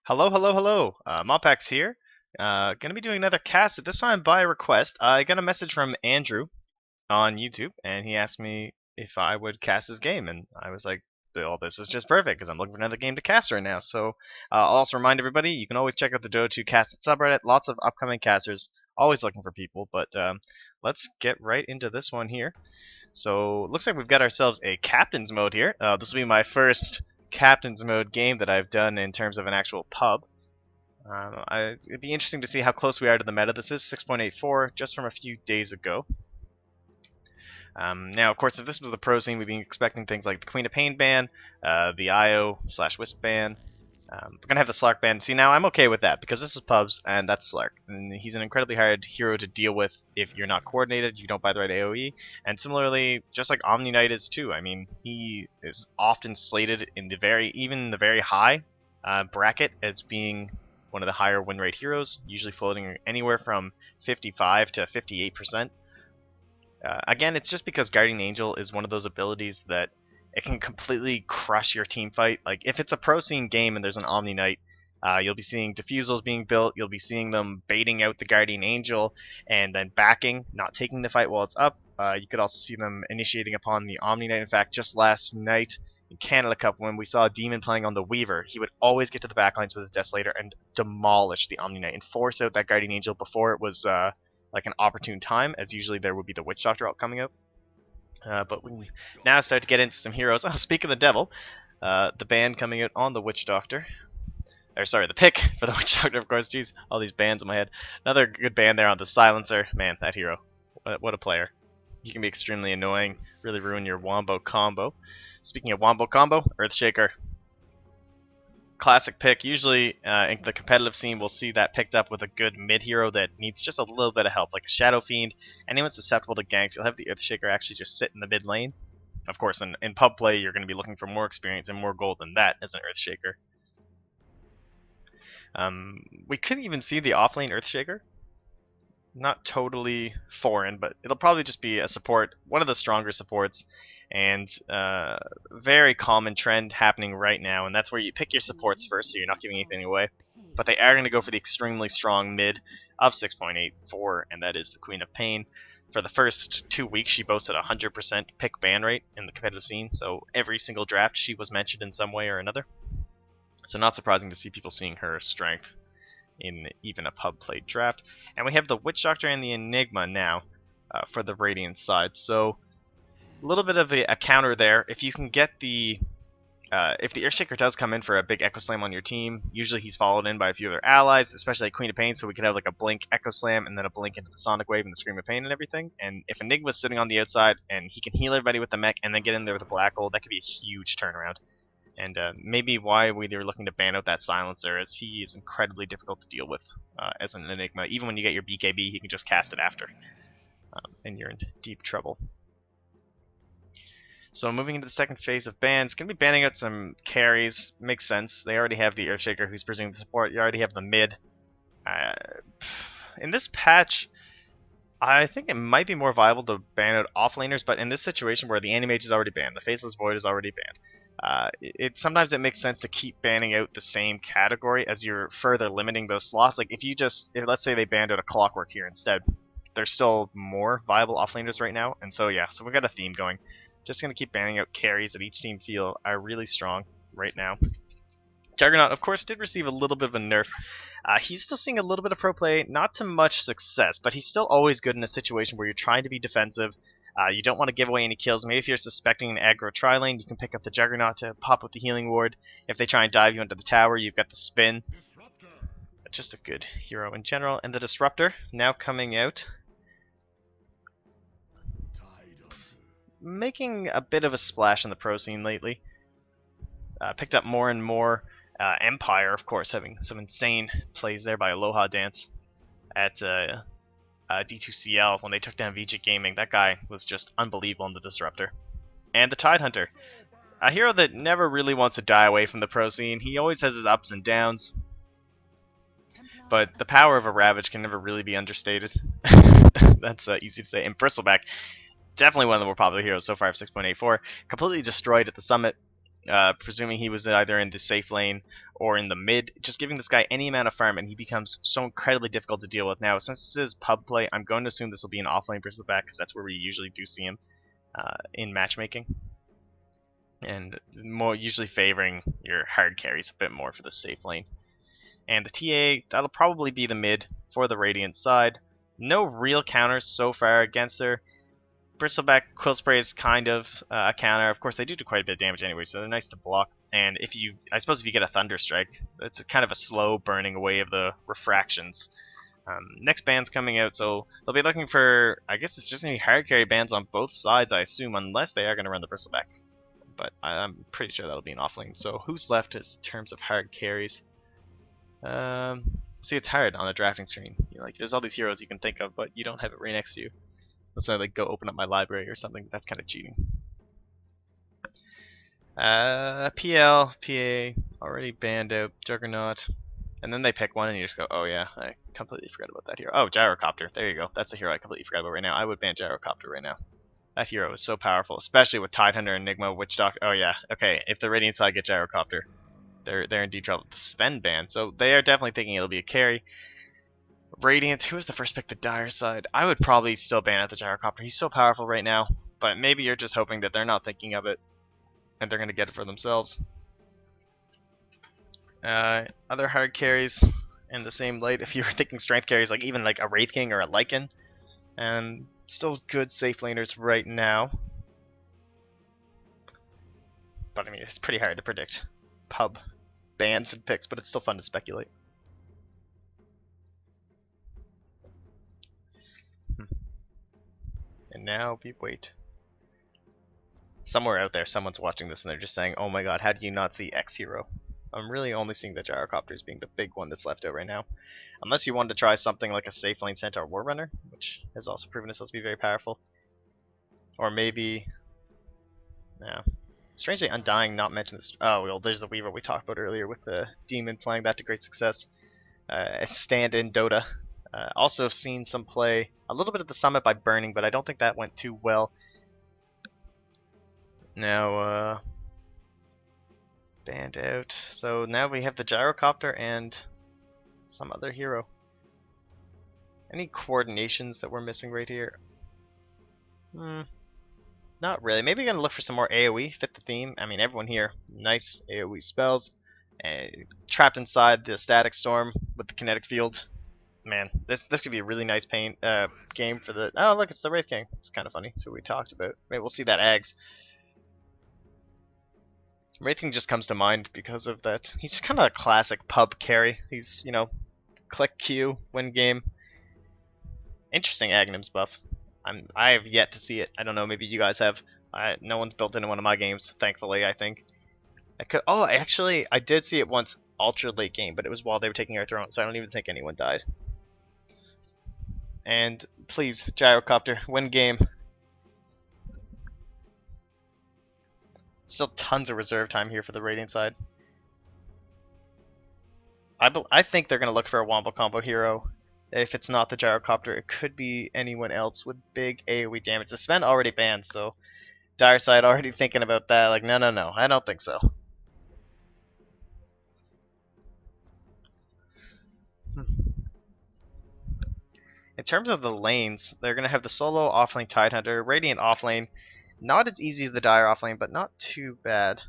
Hello, hello, hello. Mopax here. Gonna be doing another cast, this time by request. I got a message from Andrew on YouTube, and he asked me if I would cast his game, and I was like, well, this is just perfect, because I'm looking for another game to cast right now. So I'll also remind everybody, you can always check out the Dota 2 Cast subreddit. Lots of upcoming casters, always looking for people, but let's get right into this one here. So looks like we've got ourselves a captain's mode here. This will be my first captain's mode game that I've done in terms of an actual pub. It'd be interesting to see how close we are to the meta. This is 6.84, just from a few days ago. Now, of course, if this was the pro scene, we'd be expecting things like the Queen of Pain ban, the IO/Wisp ban. We're gonna have the Slark ban. See, now I'm okay with that because this is pubs and that's Slark, and he's an incredibly hard hero to deal with if you're not coordinated, you don't buy the right AOE, and similarly, just like Omni Knight is too. I mean, he is often slated in even the very high bracket as being one of the higher win rate heroes, usually floating anywhere from 55 to 58%. Again, it's just because Guardian Angel is one of those abilities that it can completely crush your team fight. Like, if it's a pro scene game and there's an Omni Knight, you'll be seeing defusals being built, you'll be seeing them baiting out the Guardian Angel and then backing, not taking the fight while it's up. You could also see them initiating upon the Omni Knight. In fact, just last night in Canada Cup, when we saw a Demon playing on the Weaver, he would always get to the backlines with his Desolator and demolish the Omni Knight and force out that Guardian Angel before it was like an opportune time, as usually there would be the Witch Doctor out coming out. But we now start to get into some heroes. Oh, speaking of the devil, the ban coming out on the Witch Doctor. Or sorry, the pick for the Witch Doctor, of course. Jeez, all these bans in my head. Another good ban there on the Silencer. Man, that hero. What a player. He can be extremely annoying, really ruin your Wombo combo. Speaking of Wombo combo, Earthshaker. Classic pick. Usually in the competitive scene, we'll see that picked up with a good mid hero that needs just a little bit of help, like a Shadow Fiend. Anyone susceptible to ganks, you'll have the Earthshaker actually just sit in the mid lane. Of course, in pub play, you're going to be looking for more experience and more gold than that as an Earthshaker. We could even see the offlane Earthshaker. Not totally foreign, but it'll probably just be a support, one of the stronger supports, and very common trend happening right now, and that's where you pick your supports first so you're not giving anything away. But they are going to go for the extremely strong mid of 6.84, and that is the Queen of Pain. For the first 2 weeks, she boasted a 100% pick ban rate in the competitive scene, so every single draft she was mentioned in some way or another. So not surprising to see people seeing her strength in even a pub played draft. And we have the Witch Doctor and the Enigma now for the Radiant side. So a little bit of a counter there. If you can get the if the Earthshaker does come in for a big Echo Slam on your team, usually he's followed in by a few other allies, especially like Queen of Pain, so we could have like a blink Echo Slam and then a blink into the Sonic Wave and the Scream of Pain and everything. And if Enigma's sitting on the outside and he can heal everybody with the mech and then get in there with a Black Hole, that could be a huge turnaround. And maybe why we were looking to ban out that Silencer, as he is incredibly difficult to deal with as an Enigma. Even when you get your BKB, he can just cast it after, and you're in deep trouble. So moving into the second phase of bans, going to be banning out some carries. Makes sense. They already have the Earthshaker, who's presuming the support. You already have the mid. In this patch, I think it might be more viable to ban out offlaners, but in this situation where the Animage is already banned, the Faceless Void is already banned, sometimes it makes sense to keep banning out the same category as you're further limiting those slots. Like if let's say they banned out a Clockwork here instead, there's still more viable offlaners right now, and so yeah, so we've got a theme going. Just gonna keep banning out carries that each team feel are really strong right now. Juggernaut, of course, did receive a little bit of a nerf. He's still seeing a little bit of pro play, not to much success, but he's still always good in a situation where you're trying to be defensive. You don't want to give away any kills. Maybe if you're suspecting an aggro tri-lane, you can pick up the Juggernaut to pop with the healing ward. If they try and dive you into the tower, you've got the spin. Just a good hero in general. And the Disruptor, now coming out, making a bit of a splash in the pro scene lately. Picked up more and more. Empire, of course, having some insane plays there by Aloha Dance at D2CL when they took down VG Gaming. That guy was just unbelievable in the Disruptor. And the Tidehunter, a hero that never really wants to die away from the pro scene. He always has his ups and downs, but the power of a Ravage can never really be understated. That's easy to say. And Bristleback, definitely one of the more popular heroes so far of 6.84. Completely destroyed at the summit. presuming he was either in the safe lane or in the mid, just giving this guy any amount of farm, and he becomes so incredibly difficult to deal with. Now, since this is pub play, I'm going to assume this will be an offlane bristleback, because that's where we usually do see him in matchmaking. And more usually favoring your hard carries a bit more for the safe lane. And the TA, that'll probably be the mid for the Radiant side. No real counters so far against her. Bristleback Quill Spray is kind of a counter. Of course, they do quite a bit of damage anyway, so they're nice to block. And I suppose if you get a Thunder Strike, it's kind of a slow burning away of the refractions. Next band's coming out, so they'll be looking for, I guess it's just going to be hard carry bands on both sides, I assume, unless they are going to run the Bristleback. But I'm pretty sure that'll be an offlane. So who's left in terms of hard carries? See, it's hard on a drafting screen. Like, there's all these heroes you can think of, but you don't have it right next to you. Let's not like go open up my library or something. That's kind of cheating. PL, PA, already banned out, Juggernaut. And then they pick one and you just go, oh yeah, I completely forgot about that hero. Oh, Gyrocopter, there you go. That's the hero I completely forgot about right now. I would ban Gyrocopter right now. That hero is so powerful, especially with Tidehunter, Enigma, Witch Doctor. Oh yeah, okay, if the Radiant side get Gyrocopter, they're in deep trouble. The spend ban, so they are definitely thinking it'll be a carry. Radiant, who was the first pick? The Dire side. I would probably still ban out the Gyrocopter. He's so powerful right now, but maybe you're just hoping that they're not thinking of it, and they're going to get it for themselves. Other hard carries in the same light, if you were thinking strength carries, like even like a Wraith King or a Lycan, and still good safe laners right now. But I mean, it's pretty hard to predict pub bans and picks, but it's still fun to speculate. And now we wait. Somewhere out there, someone's watching this and they're just saying, oh my god, how do you not see X hero? I'm really only seeing the Gyrocopter as being the big one that's left out right now. Unless you wanted to try something like a safe lane Centaur Warrunner, which has also proven itself to be very powerful. Or maybe... yeah. Strangely, Undying not mentioned this. Oh, well, there's the Weaver we talked about earlier with the Demon playing that to great success. Stand-in Dota. Also seen some play, a little bit at the Summit by Burning, but I don't think that went too well. Now, banned out. So now we have the Gyrocopter and some other hero. Any coordinations that we're missing right here? Not really. Maybe we're gonna look for some more AoE, fit the theme. I mean, everyone here, nice AoE spells. Trapped inside the Static Storm with the Kinetic Field. Man, this could be a really nice game for the... oh, look, it's the Wraith King. It's kind of funny. That's what we talked about. Maybe we'll see that Ags. Wraith King just comes to mind because of that. He's kind of a classic pub carry. He's, you know, click Q, win game. Interesting Agnim's buff. I have yet to see it. I don't know, maybe you guys have. No one's built into one of my games, thankfully, I think. Oh, actually, I did see it once, ultra late game, but it was while they were taking our throne, so I don't even think anyone died. And please, Gyrocopter, win game. Still tons of reserve time here for the Radiant side. I think they're going to look for a Wombo combo hero. If it's not the Gyrocopter, it could be anyone else with big AoE damage. The Sven already banned, so Dire side already thinking about that. Like, no, I don't think so. In terms of the lanes, they're going to have the solo offlane Tidehunter, Radiant offlane. Not as easy as the Dire offlane, but not too bad.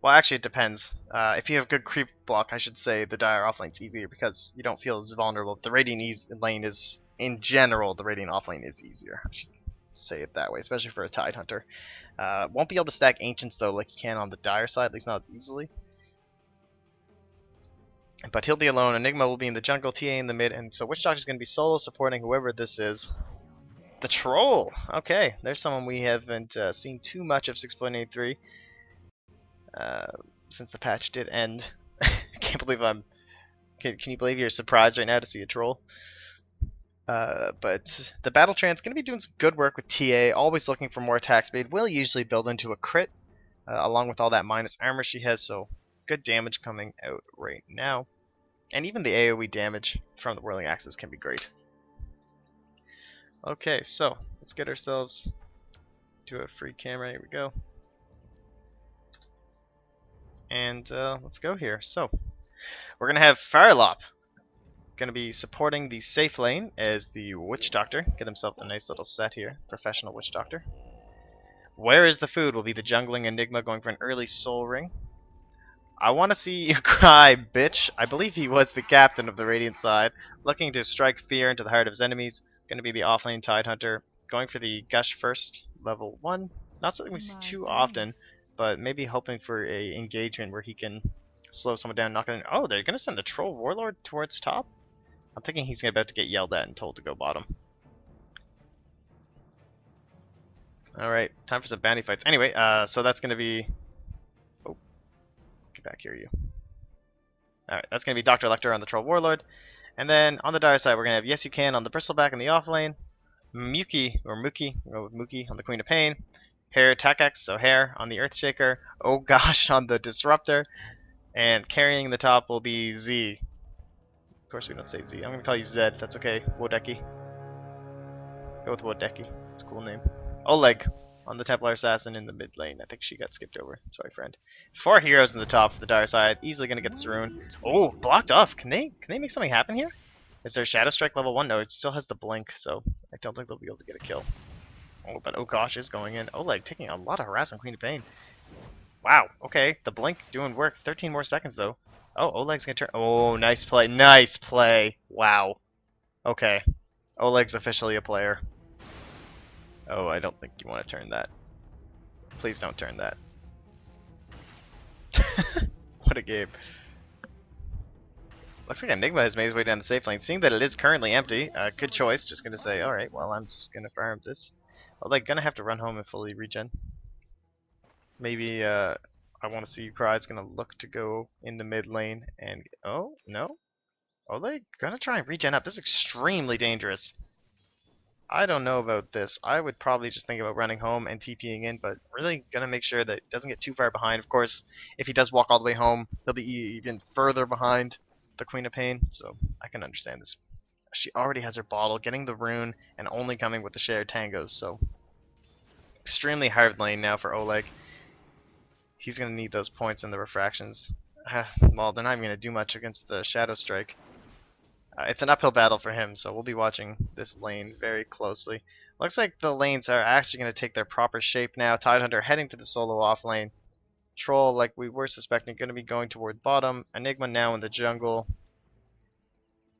Well, actually, it depends. If you have good creep block, I should say the Dire offlane's easier because you don't feel as vulnerable. The Radiant lane is, in general, the Radiant offlane is easier. I should say it that way, especially for a Tidehunter. Won't be able to stack Ancients, though, like you can on the Dire side, at least not as easily. But he'll be alone. Enigma will be in the jungle, TA in the mid, and so Witch Doctor's going to be solo supporting whoever this is. The Troll! Okay, there's someone we haven't seen too much of 6.83 since the patch did end. I can't believe I'm... Can you believe you're surprised right now to see a Troll? But the Battle Trance going to be doing some good work with TA, always looking for more attack speed. Will usually build into a crit, along with all that minus armor she has, so good damage coming out right now. And even the AoE damage from the Whirling Axes can be great. Okay, so let's get ourselves to a free camera. Here we go. And let's go here. So we're gonna have Firelop gonna be supporting the safe lane as the Witch Doctor. Get himself a nice little set here, professional Witch Doctor. Where is the food will be the jungling Enigma going for an early Soul Ring. I want to see you cry, bitch. I believe he was the captain of the Radiant side, looking to strike fear into the heart of his enemies. Going to be the offlane Tidehunter, going for the Gush first, level 1. Not something we see too often, but maybe hoping for a engagement where he can slow someone down, knock it in. Oh, they're going to send the Troll Warlord towards top? I'm thinking he's about to get yelled at and told to go bottom. Alright, time for some bounty fights. Anyway, so that's going to be... Oh, get back here, you. Alright, that's going to be Dr. Lecter on the Troll Warlord. And then on the dire side, we're going to have Yes You Can on the Bristleback in the off lane. Muki, or Mookie, we'll go with Mookie on the Queen of Pain. Hair Takax, so Hair on the Earthshaker. Oh gosh on the Disruptor. And carrying the top will be Z. Of course we don't say Z. I'm going to call you Zed, that's okay. Wodeki. Go with Wodeki. It's a cool name. Oleg on the Templar Assassin in the mid lane. I think she got skipped over. Sorry, friend. 4 heroes in the top for the dire side. Easily going to get this rune. Oh, blocked off. Can they make something happen here? Is there Shadow Strike level 1? No, it still has the blink, so I don't think they'll be able to get a kill. Oh, but oh gosh is going in. Oleg taking a lot of harass on Queen of Pain. Wow, okay. The blink doing work. 13 more seconds, though. Oh, Oleg's going to turn. Oh, nice play. Nice play. Wow. Okay. Oleg's officially a player. Oh, I don't think you want to turn that. Please don't turn that. What a game. Looks like Enigma has made his way down the safe lane. Seeing that it is currently empty, good choice. Just going to say, alright, well, I'm just going to farm this. Oh, they're going to have to run home and fully regen. Maybe, I want to see you cry. It's going to look to go in the mid lane. And, oh, no? Oh, they're going to try and regen up. This is extremely dangerous. I don't know about this. I would probably just think about running home and TPing in, but really gonna make sure that it doesn't get too far behind. Of course, if he does walk all the way home, he'll be even further behind the Queen of Pain, so I can understand this. She already has her bottle, getting the rune, and only coming with the shared tangos, so extremely hard lane now for Oleg. He's gonna need those points in the refractions. Well, they're not even gonna do much against the Shadow Strike. It's an uphill battle for him, so we'll be watching this lane very closely. Looks like the lanes are actually going to take their proper shape now. Tidehunter heading to the solo off lane. Troll, like we were suspecting, going to be going toward bottom. Enigma now in the jungle.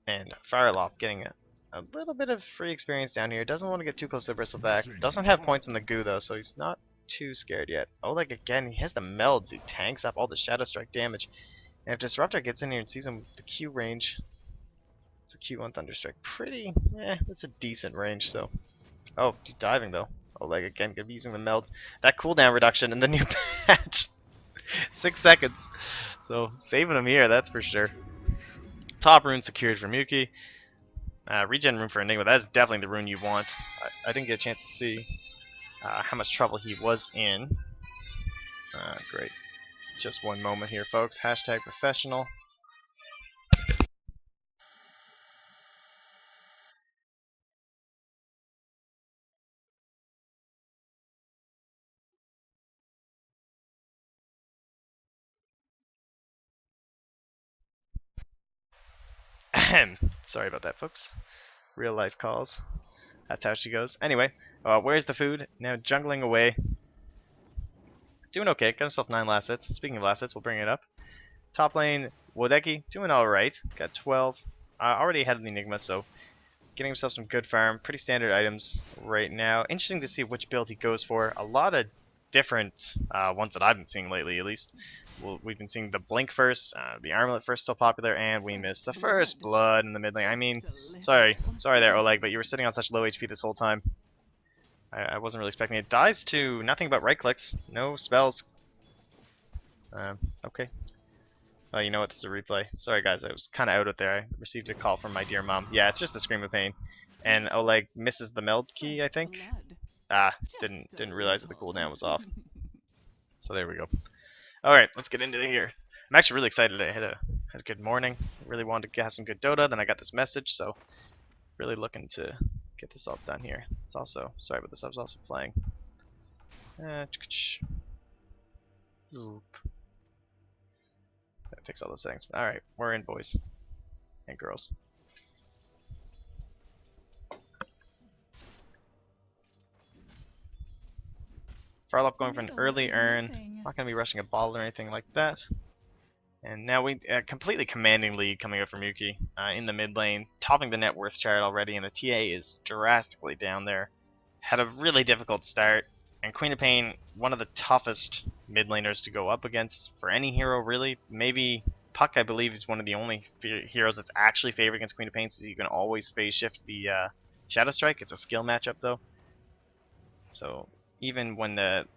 And Firelop getting a little bit of free experience down here. Doesn't want to get too close to the Bristleback. Doesn't have points in the goo though, so he's not too scared yet. Oh, like again, he has the melds. He tanks up all the Shadow Strike damage. And if Disruptor gets in here and sees him with the Q range... It's a Q1 Thunderstrike. Pretty, it's a decent range, so. Oh, he's diving though. Oh, like again, gonna be using the meld. That cooldown reduction in the new patch. 6 seconds. So, saving him here, that's for sure. Top rune secured for Muki. Regen rune for Enigma. That is definitely the rune you want. I didn't get a chance to see how much trouble he was in. Great. Just one moment here, folks. Hashtag professional. Sorry about that, folks. Real life calls. That's how she goes. Anyway, where's the food? Now jungling away. Doing okay. Got himself 9 last hits. Speaking of last hits, we'll bring it up. Top lane, Wodeki, doing alright. Got 12. Already ahead of the Enigma, so getting himself some good farm. Pretty standard items right now. Interesting to see which build he goes for. A lot of different ones that I've been seeing lately, at least. We've been seeing the Blink first, the Armlet first still popular, and we missed the First Blood in the mid lane. I mean, sorry there, Oleg, but you were sitting on such low HP this whole time. I wasn't really expecting it. Dies to nothing but right clicks, no spells. Okay. Oh, you know what? This is a replay. Sorry, guys, I was kind of out there. I received a call from my dear mom. Yeah, it's just the Scream of Pain. And Oleg misses the meld key, I think. Didn't realize that the cooldown was off. So there we go. Alright, let's get into it here. I'm actually really excited. I had a good morning. Really wanted to have some good Dota. Then I got this message, so really looking to get this all done here. It's also, sorry about this, I was also playing. Oop. fix all those things. Alright, we're in, boys and girls. Farlop going for an early earn. Not going to be rushing a ball or anything like that. And now we completely commanding lead coming up from Yuki in the mid lane, topping the net worth chart already, and the TA is drastically down there. Had a really difficult start, and Queen of Pain, one of the toughest mid laners to go up against for any hero, really. Maybe Puck, I believe, is one of the only heroes that's actually favored against Queen of Pain, so you can always phase shift the Shadow Strike. It's a skill matchup though, so even when the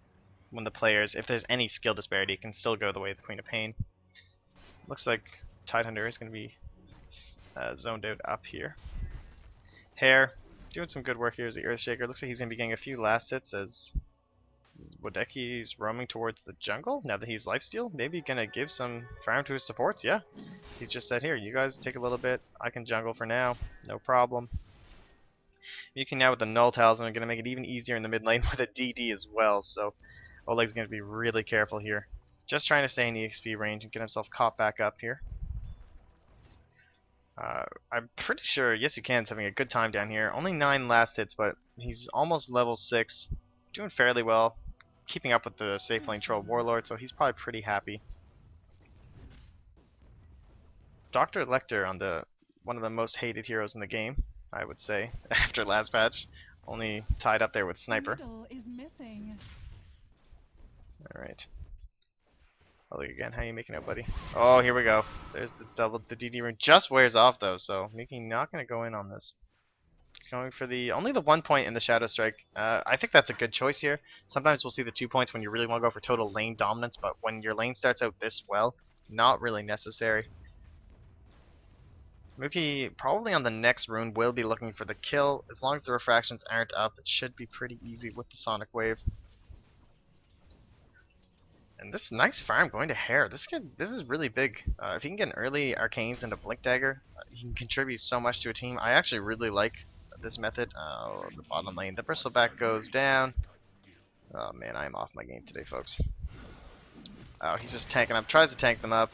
players, if there's any skill disparity, it can still go the way of the Queen of Pain. Looks like Tidehunter is going to be zoned out up here. Hare doing some good work here as the Earthshaker. Looks like he's going to be getting a few last hits as Wodeki's roaming towards the jungle. Now that he's lifesteal, maybe going to give some farm to his supports. Yeah, he's just said, here, you guys take a little bit. I can jungle for now. No problem. Yuki now with the Null Talisman, going to make it even easier in the mid lane with a DD as well. So Oleg's going to be really careful here. Just trying to stay in EXP range and get himself caught back up here. I'm pretty sure Yes You Can's having a good time down here. Only 9 last hits, but he's almost level 6. Doing fairly well. Keeping up with the safe lane troll warlord, so he's probably pretty happy. Dr. Lecter on one of the most hated heroes in the game, I would say, after last patch. Only tied up there with Sniper. Alright. Look again, how you making out, buddy? Oh, here we go. There's the DD rune. Just wears off though, so Miki not gonna go in on this. Going for only the 1 point in the Shadow Strike. I think that's a good choice here. Sometimes we'll see the 2 points when you really want to go for total lane dominance, but when your lane starts out this well, not really necessary. Mookie probably on the next rune will be looking for the kill. As long as the refractions aren't up, it should be pretty easy with the Sonic Wave. And this nice farm going to Hare. This is really big. If he can get an early Arcanes into Blink Dagger, he can contribute so much to a team. I actually really like this method. The bottom lane. The Bristleback goes down. Oh man, I am off my game today, folks. Oh, he's just tanking up. Tries to tank them up.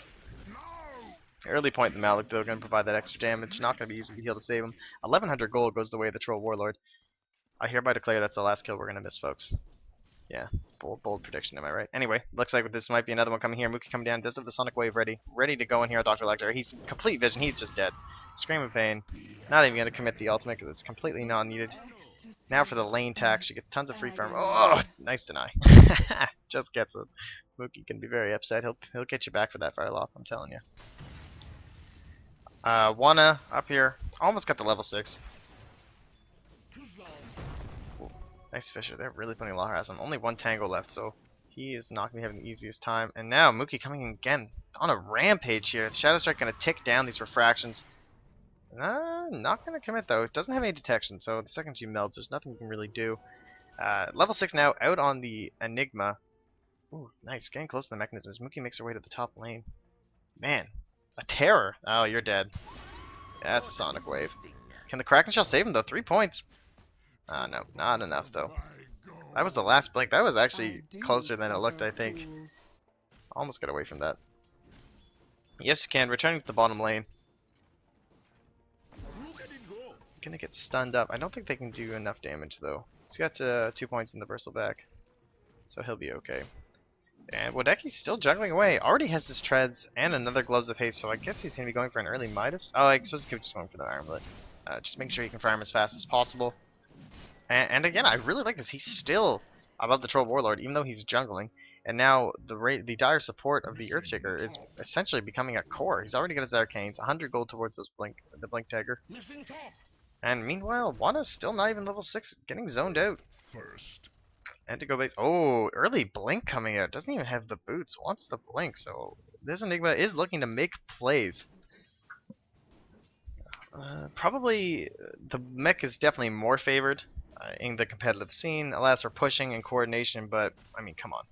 Early point the Malik though, going to provide that extra damage. Not going to be easy to heal to save him. 1100 gold goes the way of the Troll Warlord. I hereby declare that's the last kill we're going to miss, folks. Yeah, bold prediction, am I right? Anyway, looks like this might be another one coming here. Mookie coming down, does have the Sonic Wave ready to go in here. Dr. Lecter, he's complete vision, he's just dead. Scream of Pain, not even going to commit the ultimate because it's completely non-needed. Now for the lane tax, you get tons of free farm. Oh, nice deny. Just gets it. Mookie can be very upset. He'll get you back for that Firelop, I'm telling you. Wanna up here, almost got the level 6. Nice Fisher, they're really putting a lot of harass on him. Only 1 Tango left, so he is not going to be having the easiest time. And now Mookie coming in again on a rampage here. The Shadow Strike going to tick down these refractions. Not going to commit though. It doesn't have any detection, so the second she melts, there's nothing you can really do. Level 6 now, out on the Enigma. Ooh, nice, getting close to the mechanisms. Mookie makes her way to the top lane. Man, a terror. Oh, you're dead. Yeah, that's a Sonic Wave. Can the Kraken Shell save him though? 3 points. No, not enough though. That was the last blink. That was actually closer than it looked, I think. Almost got away from that. Yes, you can. Returning to the bottom lane. Gonna get stunned up. I don't think they can do enough damage though. He's got 2 points in the Bristleback, so he'll be okay. And Wodeki's still juggling away. Already has his treads and another Gloves of Haste, so I guess he's gonna be going for an early Midas. Oh, I suppose he's just going for the armlet. Just making sure he can farm as fast as possible. And again, I really like this. He's still above the Troll Warlord, even though he's jungling. And now the dire support of the Earthshaker is essentially becoming a core. He's already got his Arcanes, 100 gold towards the Blink Dagger. And meanwhile, Wana's still not even level 6, getting zoned out. And to go base. Oh, early Blink coming out. Doesn't even have the boots. Wants the Blink. So this Enigma is looking to make plays. Probably the mech is definitely more favored in the competitive scene. Alas for pushing and coordination, but I mean, come on.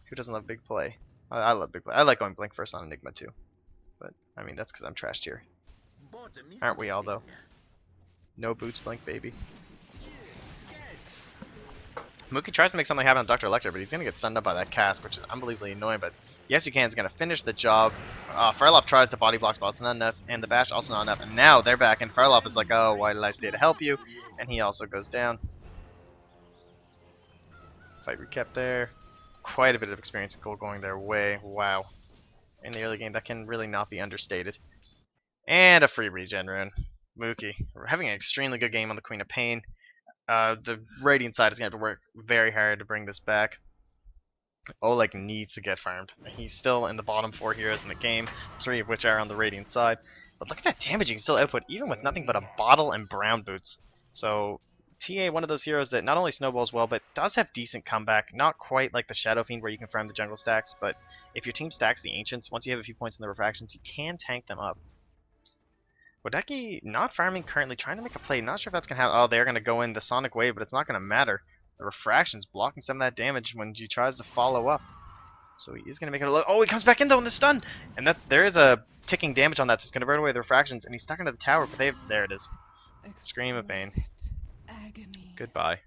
Who doesn't love big play? I love big play. I like going Blink first on Enigma too. But I mean, that's because I'm trashed here. Aren't we all though? No boots Blink, baby. Mookie tries to make something happen on Dr. Electro, but he's going to get stunned up by that cast, which is unbelievably annoying, but yes you can is going to finish the job. Farlop tries to body block, but it's not enough, and the bash also not enough, and now they're back, and Farlop is like, oh, why did I stay to help you? And he also goes down. Fight rekept there. Quite a bit of experience goal going their way. Wow. In the early game, that can really not be understated. And a free regen rune. Mookie. We're having an extremely good game on the Queen of Pain. The Radiant side is going to have to work very hard to bring this back. Oleg needs to get farmed. He's still in the bottom 4 heroes in the game, 3 of which are on the Radiant side. But look at that damage he can still output, even with nothing but a bottle and brown boots. So, TA, one of those heroes that not only snowballs well, but does have decent comeback. Not quite like the Shadow Fiend where you can farm the jungle stacks, but if your team stacks the Ancients, once you have a few points in the refractions, you can tank them up. Wadeki not farming currently, trying to make a play. Not sure if that's going to happen. Oh, they're going to go in the Sonic Wave, but it's not going to matter. The refraction's blocking some of that damage when he tries to follow up. So he is going to make it a look. Oh, he comes back in though in the stun! And that there is a ticking damage on that, so it's going to burn away the refractions, and he's stuck into the tower, but there it is. Scream of pain. Goodbye.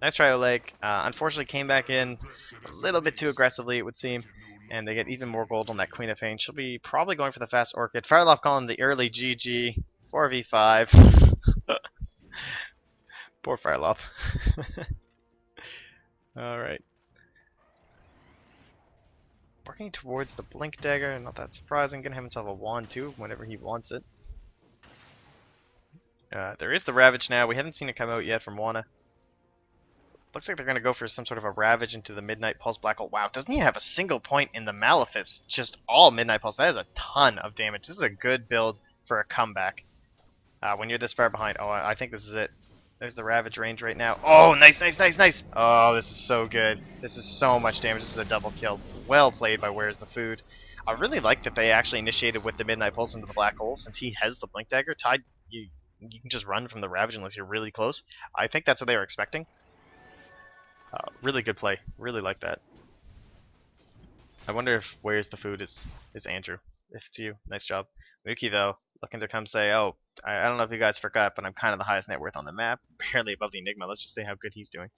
Nice try, Oleg. Unfortunately came back in a little bit too aggressively, it would seem. And they get even more gold on that Queen of Pain. She'll be probably going for the fast Orchid. Fireloft calling the early GG. 4v5. Poor Fireloft. Alright. Working towards the Blink Dagger. Not that surprising. Gonna have himself a wand too whenever he wants it. There is the Ravage now. We haven't seen it come out yet from Wana. Looks like they're going to go for some sort of a Ravage into the Midnight Pulse Black Hole. Wow, doesn't he have a single point in the Malefice? Just all Midnight Pulse. That is a ton of damage. This is a good build for a comeback. When you're this far behind. Oh, I think this is it. There's the Ravage range right now. Oh, nice, nice, nice, nice. Oh, this is so good. This is so much damage. This is a double kill. Well played by Where's the Food. I really like that they actually initiated with the Midnight Pulse into the Black Hole. Since he has the Blink Dagger, Tide, you can just run from the Ravage unless you're really close. I think that's what they were expecting. Really good play. Really like that. I wonder if Where's the Food is Andrew. If it's you, nice job. Mookie, though, looking to come say, oh, I don't know if you guys forgot, but I'm kind of the highest net worth on the map. Barely above the Enigma. Let's just say how good he's doing.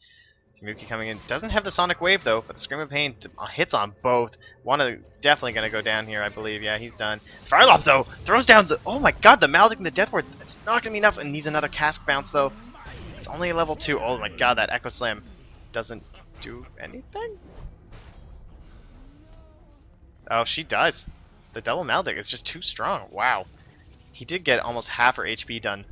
So Mookie coming in. Doesn't have the Sonic Wave, though, but the Scream of Pain hits on both. Wana definitely going to go down here, I believe. Yeah, he's done. Fireloft, though, throws down the... Oh, my God, the Maledict and the Death Ward. It's not going to be enough. And needs another Cask Bounce, though. It's only a level 2. Oh, my God, that Echo Slam doesn't do anything. Oh, she does. The double Maledict is just too strong. Wow. He did get almost half her HP done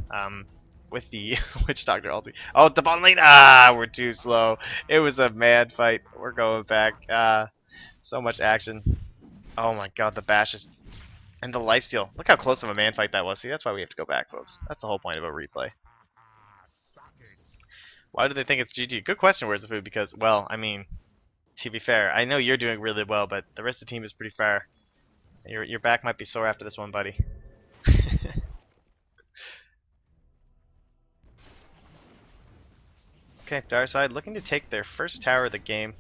with the Witch Doctor ulti. Oh, the bottom lane. Ah, we're too slow. It was a mad fight. We're going back. So much action. Oh my God, the bash is... And the lifesteal. Look how close of a man fight that was. See, that's why we have to go back, folks. That's the whole point of a replay. Why do they think it's GG? Good question, Where's the Food? Because, well, I mean, to be fair, I know you're doing really well, but the rest of the team is pretty far. Your back might be sore after this one, buddy. Okay, Darkside looking to take their first tower of the game.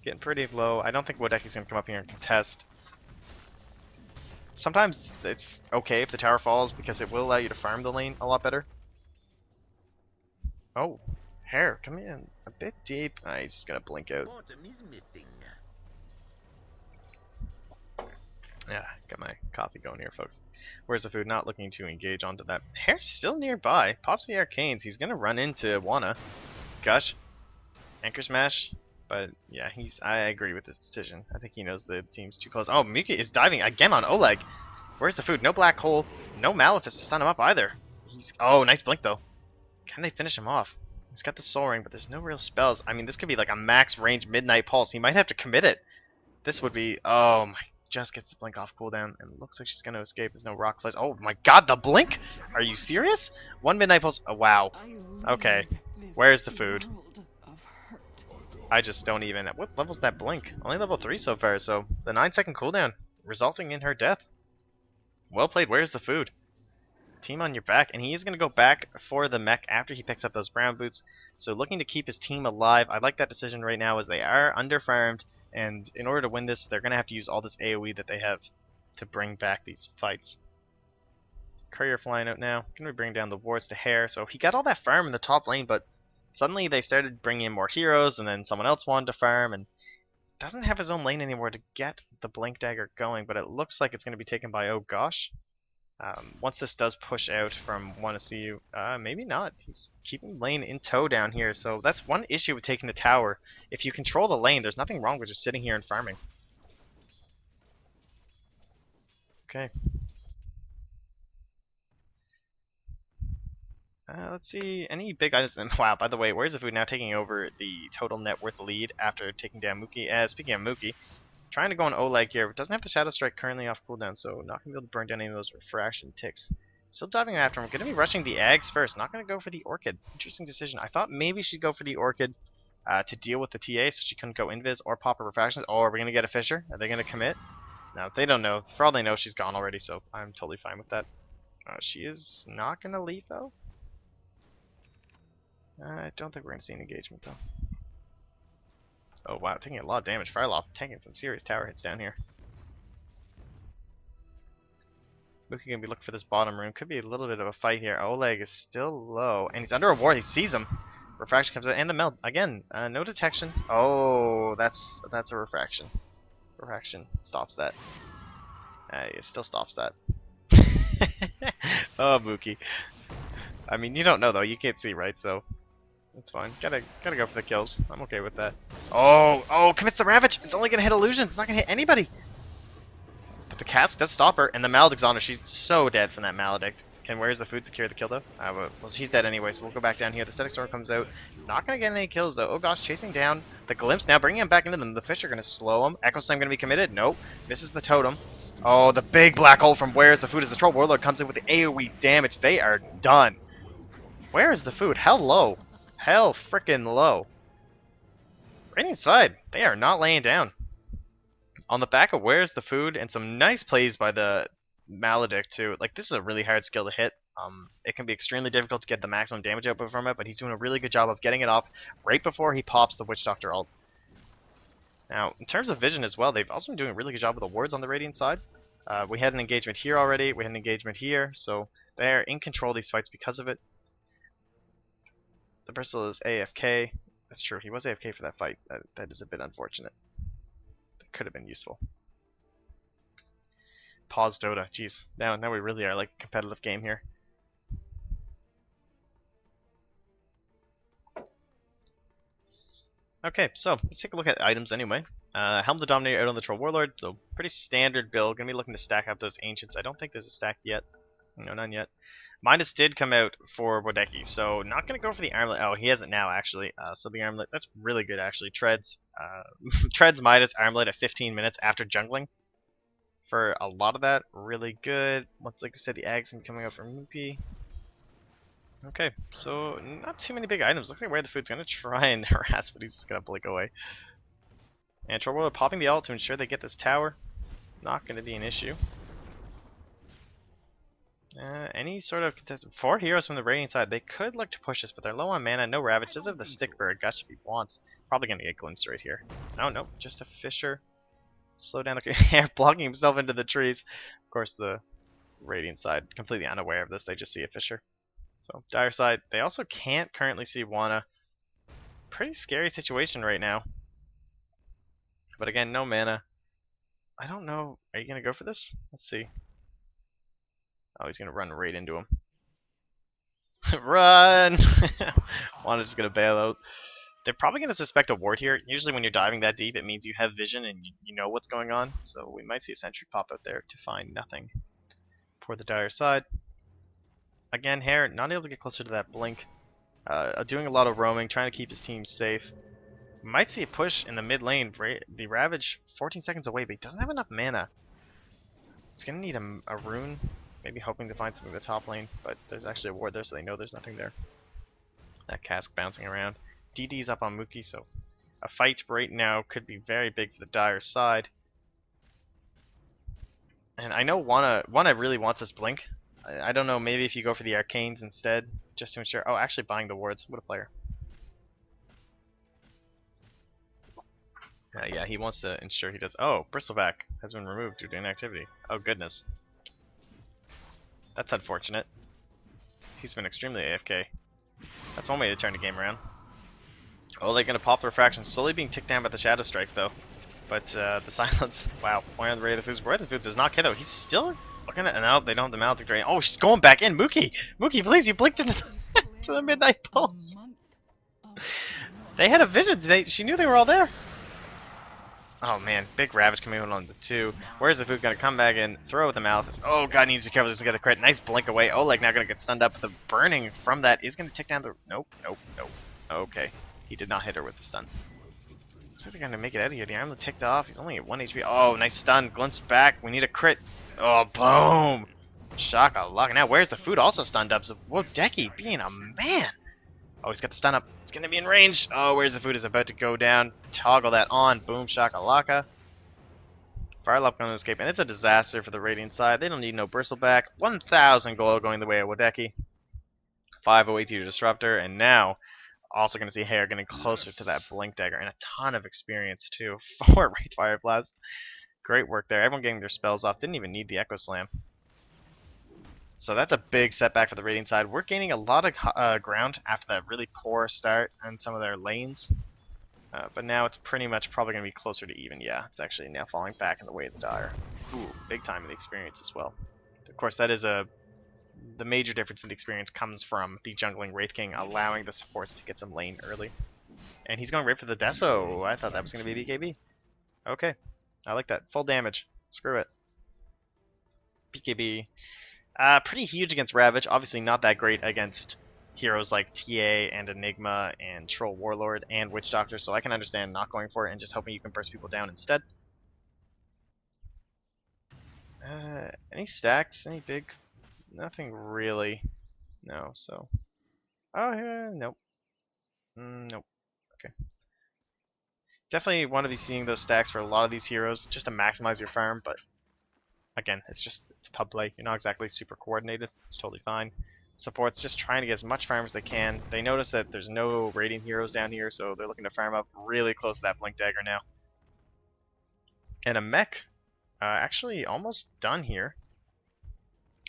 Getting pretty low. I don't think Wodeki's going to come up here and contest. Sometimes it's okay if the tower falls because it will allow you to farm the lane a lot better. Oh, Hair coming in a bit deep. He's just going to blink out. Yeah, got my coffee going here, folks. Where's the Food? Not looking to engage onto that. Hair's still nearby. Pops the Arcanes. He's going to run into Wana. Gush. Anchor Smash. But, yeah, I agree with this decision. I think he knows the team's too close. Oh, Mika is diving again on Oleg. Where's the Food? No Black Hole. No Malefice to stun him up either. Oh, nice blink, though. Can they finish him off? He's got the Soul Ring, but there's no real spells. I mean, this could be like a max range Midnight Pulse. He might have to commit it. This would be... Oh, my... Just gets the blink off cooldown, and it looks like she's going to escape. There's no rock flies. Oh my God, the blink? Are you serious? One Midnight Pulse. Oh, wow. Okay. Where's the Food? I just don't even... What level's that blink? Only level 3 so far, so the 9-second cooldown resulting in her death. Well played. Where's the Food? Team on your back, and he is going to go back for the mech after he picks up those brown boots. So looking to keep his team alive. I like that decision right now as they are under-farmed. And in order to win this, they're going to have to use all this AoE that they have to bring back these fights. Courier flying out now. Going to bring down the wards to Hair. So he got all that farm in the top lane, but Suddenly they started bringing in more heroes, and then someone else wanted to farm, and doesn't have his own lane anymore to get the Blink Dagger going, but it looks like it's going to be taken by Oh Gosh. Once this does push out from Wanna See You, maybe not. He's keeping lane in tow down here, so that's one issue with taking the tower. If you control the lane, there's nothing wrong with just sitting here and farming. Okay. Let's see, any big items? Wow, by the way, where's the food now taking over the total net worth lead after taking down Mookie? Speaking of Mookie, trying to go on Oleg here, but doesn't have the Shadow Strike currently off cooldown, so not going to be able to burn down any of those refraction ticks. Still diving after him. Going to be rushing the Ags first. Not going to go for the Orchid. Interesting decision. I thought maybe she'd go for the Orchid to deal with the TA so she couldn't go Invis or pop her refractions. Oh, are we going to get a Fissure? Are they going to commit? No, they don't know. For all they know, she's gone already, so I'm totally fine with that. She is not going to leave, though. I don't think we're going to see an engagement, though. Oh wow, taking a lot of damage. Firelop taking some serious tower hits down here. Mookie gonna be looking for this bottom room. Could be a little bit of a fight here. Oleg is still low, and he's under a ward. He sees him. Refraction comes out, and the meld again. No detection. Oh, that's a refraction. Refraction stops that. It still stops that. Oh, Mookie. I mean, you don't know though. You can't see, right? So. That's fine. Gotta go for the kills. I'm okay with that. Oh, commits the Ravage! It's only gonna hit Illusion, it's not gonna hit anybody! But the Cast does stop her, and the Maledict's on her. She's so dead from that Maledict. Where's the food secure the kill though? Well, she's dead anyway, so we'll go back down here. The Static Storm comes out. Not gonna get any kills though. Oh gosh, chasing down the Glimpse now, bringing him back into them. The Fish are gonna slow him. Echo Slam gonna be committed? Nope. Misses the Totem. Oh, the big black hole from Where's the Food as the Troll Warlord comes in with the AoE damage. They are done. Where is the food? Hell low. Hell frickin' low. Radiant side, they are not laying down. On the back of Where's the Food and some nice plays by the Maledict too. Like, this is a really hard skill to hit. It can be extremely difficult to get the maximum damage output from it, but he's doing a really good job of getting it off right before he pops the Witch Doctor ult. Now, in terms of vision as well, they've also been doing a really good job with the wards on the Radiant side. We had an engagement here already, we had an engagement here, so they're in control of these fights because of it. The Bristle is AFK. That's true, he was AFK for that fight. That is a bit unfortunate. That could have been useful. Pause Dota, jeez. Now we really are like a competitive game here. Okay, so let's take a look at items anyway. Helm the Dominator out on the Troll Warlord, so pretty standard build. Gonna be looking to stack up those Ancients. I don't think there's a stack yet. No, none yet. Midas did come out for Wadeki, so not going to go for the Armlet. Oh, he has it now, actually. So the Armlet, that's really good, actually. Treads Midas Armlet at 15 minutes after jungling. For a lot of that, really good. Once, like I said, the Ags coming out for Mookie. Okay, so not too many big items. Looks like Where the Food's going to try and harass, but he's just going to blink away. And Troll Warlord popping the ult to ensure they get this tower. Not going to be an issue. Any sort of contestant. 4 heroes from the Radiant side. They could look to push this, but they're low on mana. No Ravage. Does have the Stick Bird. Gush if he wants. Probably going to get glimpsed right here. No, just a Fissure. Slow down the hair, blocking himself into the trees. Of course, the Radiant side, completely unaware of this. They just see a Fissure. So, Dire side, they also can't currently see Wanna. Pretty scary situation right now. But again, no mana. I don't know. Are you going to go for this? Let's see. Oh, he's gonna run right into him. Run! Wanda's just gonna bail out. They're probably gonna suspect a ward here. Usually when you're diving that deep, it means you have vision and you know what's going on. So we might see a sentry pop out there to find nothing. For the Dire side. Again, Hare not able to get closer to that blink. Doing a lot of roaming, trying to keep his team safe. Might see a push in the mid lane. The Ravage, 14 seconds away, but he doesn't have enough mana. It's gonna need a rune. Maybe hoping to find something in the top lane, but there's actually a ward there, so they know there's nothing there. That cask bouncing around. DD's up on Mookie, so a fight right now could be very big for the Dire side. And I know Wanna really wants this blink. I don't know, maybe if you go for the Arcanes instead, just to ensure. Oh, actually buying the wards. What a player. Yeah, he wants to ensure he does. Oh, Bristleback has been removed due to inactivity. Oh, goodness. That's unfortunate. He's been extremely AFK. That's one way to turn the game around. Oh, they're gonna pop the refraction, slowly being ticked down by the Shadow Strike though. But the silence, wow, point on the Ray of the Foods. Ray of the Foods does not kill though. He's still looking at, no, they don't have the Maledict Drain. Oh, she's going back in. Mookie, Mookie, please, you blinked into the, to the Midnight Pulse. They had a vision. She knew they were all there. Oh man, big Ravage coming in on the 2. Where's the food gonna come back in? Throw with the Maleficent. Oh god, needs to be careful. This is gonna crit. Nice blink away. Oh, like now gonna get stunned up. The burning from that is gonna tick down the. Nope, nope, nope. Okay, he did not hit her with the stun. Looks like they're gonna make it out of here. The armlet ticked off. He's only at 1 HP. Oh, nice stun. Glimpse back. We need a crit. Oh, boom. Shaka-laka. Now, where's the food? Also stunned up. So, whoa, Decky being a man. Oh, he's got the stun up. It's gonna be in range. Oh, where's the food? Is about to go down. Toggle that on. Boom, shaka-laka. Firelop going to escape, and it's a disaster for the Radiant side. They don't need no bristleback. 1,000 gold going the way of Wadeki. 508 Disruptor, and now also going to see Hair getting closer to that Blink Dagger, and a ton of experience too. 4 Wraith Fire Blast. Great work there. Everyone getting their spells off. Didn't even need the Echo Slam. So that's a big setback for the Radiant side. We're gaining a lot of ground after that really poor start on some of their lanes. But now it's pretty much probably going to be closer to even. Yeah, it's actually now falling back in the way of the Dire. Ooh, big time in the experience as well. Of course, that is the major difference in the experience comes from the jungling Wraith King allowing the supports to get some lane early. And he's going right for the Deso. I thought that was going to be BKB. Okay, I like that. Full damage. Screw it. BKB. Pretty huge against Ravage. Obviously not that great against heroes like TA and Enigma and Troll Warlord and Witch Doctor, so I can understand not going for it and just hoping you can burst people down instead. Any stacks? Any big? Nothing really. No, so. Oh, yeah, nope. Nope. Okay. Definitely want to be seeing those stacks for a lot of these heroes just to maximize your farm, but again, it's pub play. You're not exactly super coordinated. It's totally fine. Support's just trying to get as much farm as they can. They notice that there's no Radiant heroes down here, so they're looking to farm up really close to that Blink Dagger now. And a mech actually almost done here.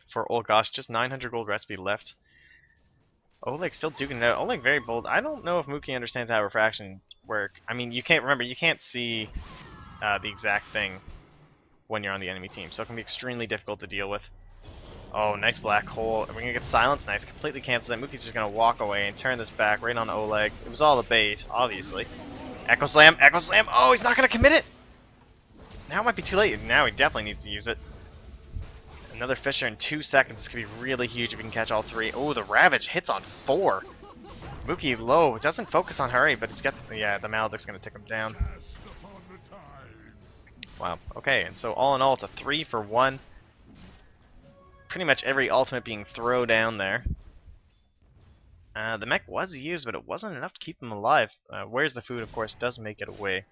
For, oh gosh, just 900 gold recipe left. Oleg still duking it out. Oleg very bold. I don't know if Mookie understands how refractions work. I mean, you can't see the exact thing when you're on the enemy team, so it can be extremely difficult to deal with. Oh, nice black hole. We're gonna get silence. Nice, completely cancels that. Mookie's just gonna walk away and turn this back right on Oleg. It was all a bait, obviously. Echo Slam, Echo Slam. Oh, he's not gonna commit it. Now it might be too late. Now he definitely needs to use it. Another Fisher in 2 seconds. This could be really huge if we can catch all 3. Oh, the Ravage hits on 4. Mookie low. Doesn't focus on hurry, but he's got the Maledict's gonna take him down. Wow. Okay, and so all in all, it's a 3 for 1. Pretty much every ultimate being thrown down there. The mech was used, but it wasn't enough to keep them alive. Where's the food, of course, does make it away.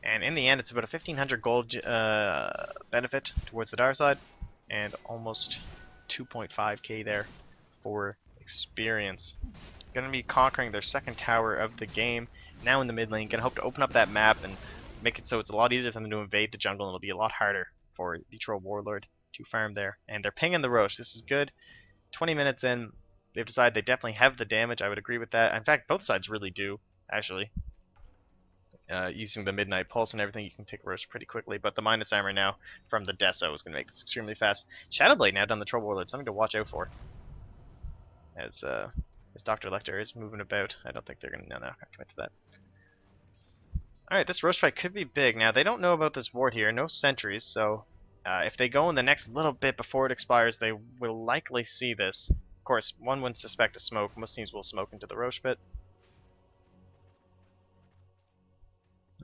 And in the end, it's about a 1,500 gold benefit towards the Dire side, and almost 2.5k there for experience. Gonna be conquering their second tower of the game. Now in the mid lane, gonna hope to open up that map and make it so it's a lot easier for them to invade the jungle, and it'll be a lot harder for the Troll Warlord to farm there. And they're pinging the Roche. This is good. 20 minutes in, they've decided they definitely have the damage. I would agree with that. In fact, both sides really do, actually. Using the Midnight Pulse and everything, you can take Roche pretty quickly, but the minus armor now from the Deso is going to make this extremely fast. Shadowblade now done the Troll Warlord, something to watch out for. As Dr. Lecter is moving about. I don't think they're going to, no, not commit to that. Alright, this Roche fight could be big. Now, they don't know about this ward here, no sentries, so if they go in the next little bit before it expires, they will likely see this. Of course, one wouldn't suspect a smoke. Most teams will smoke into the Roche pit.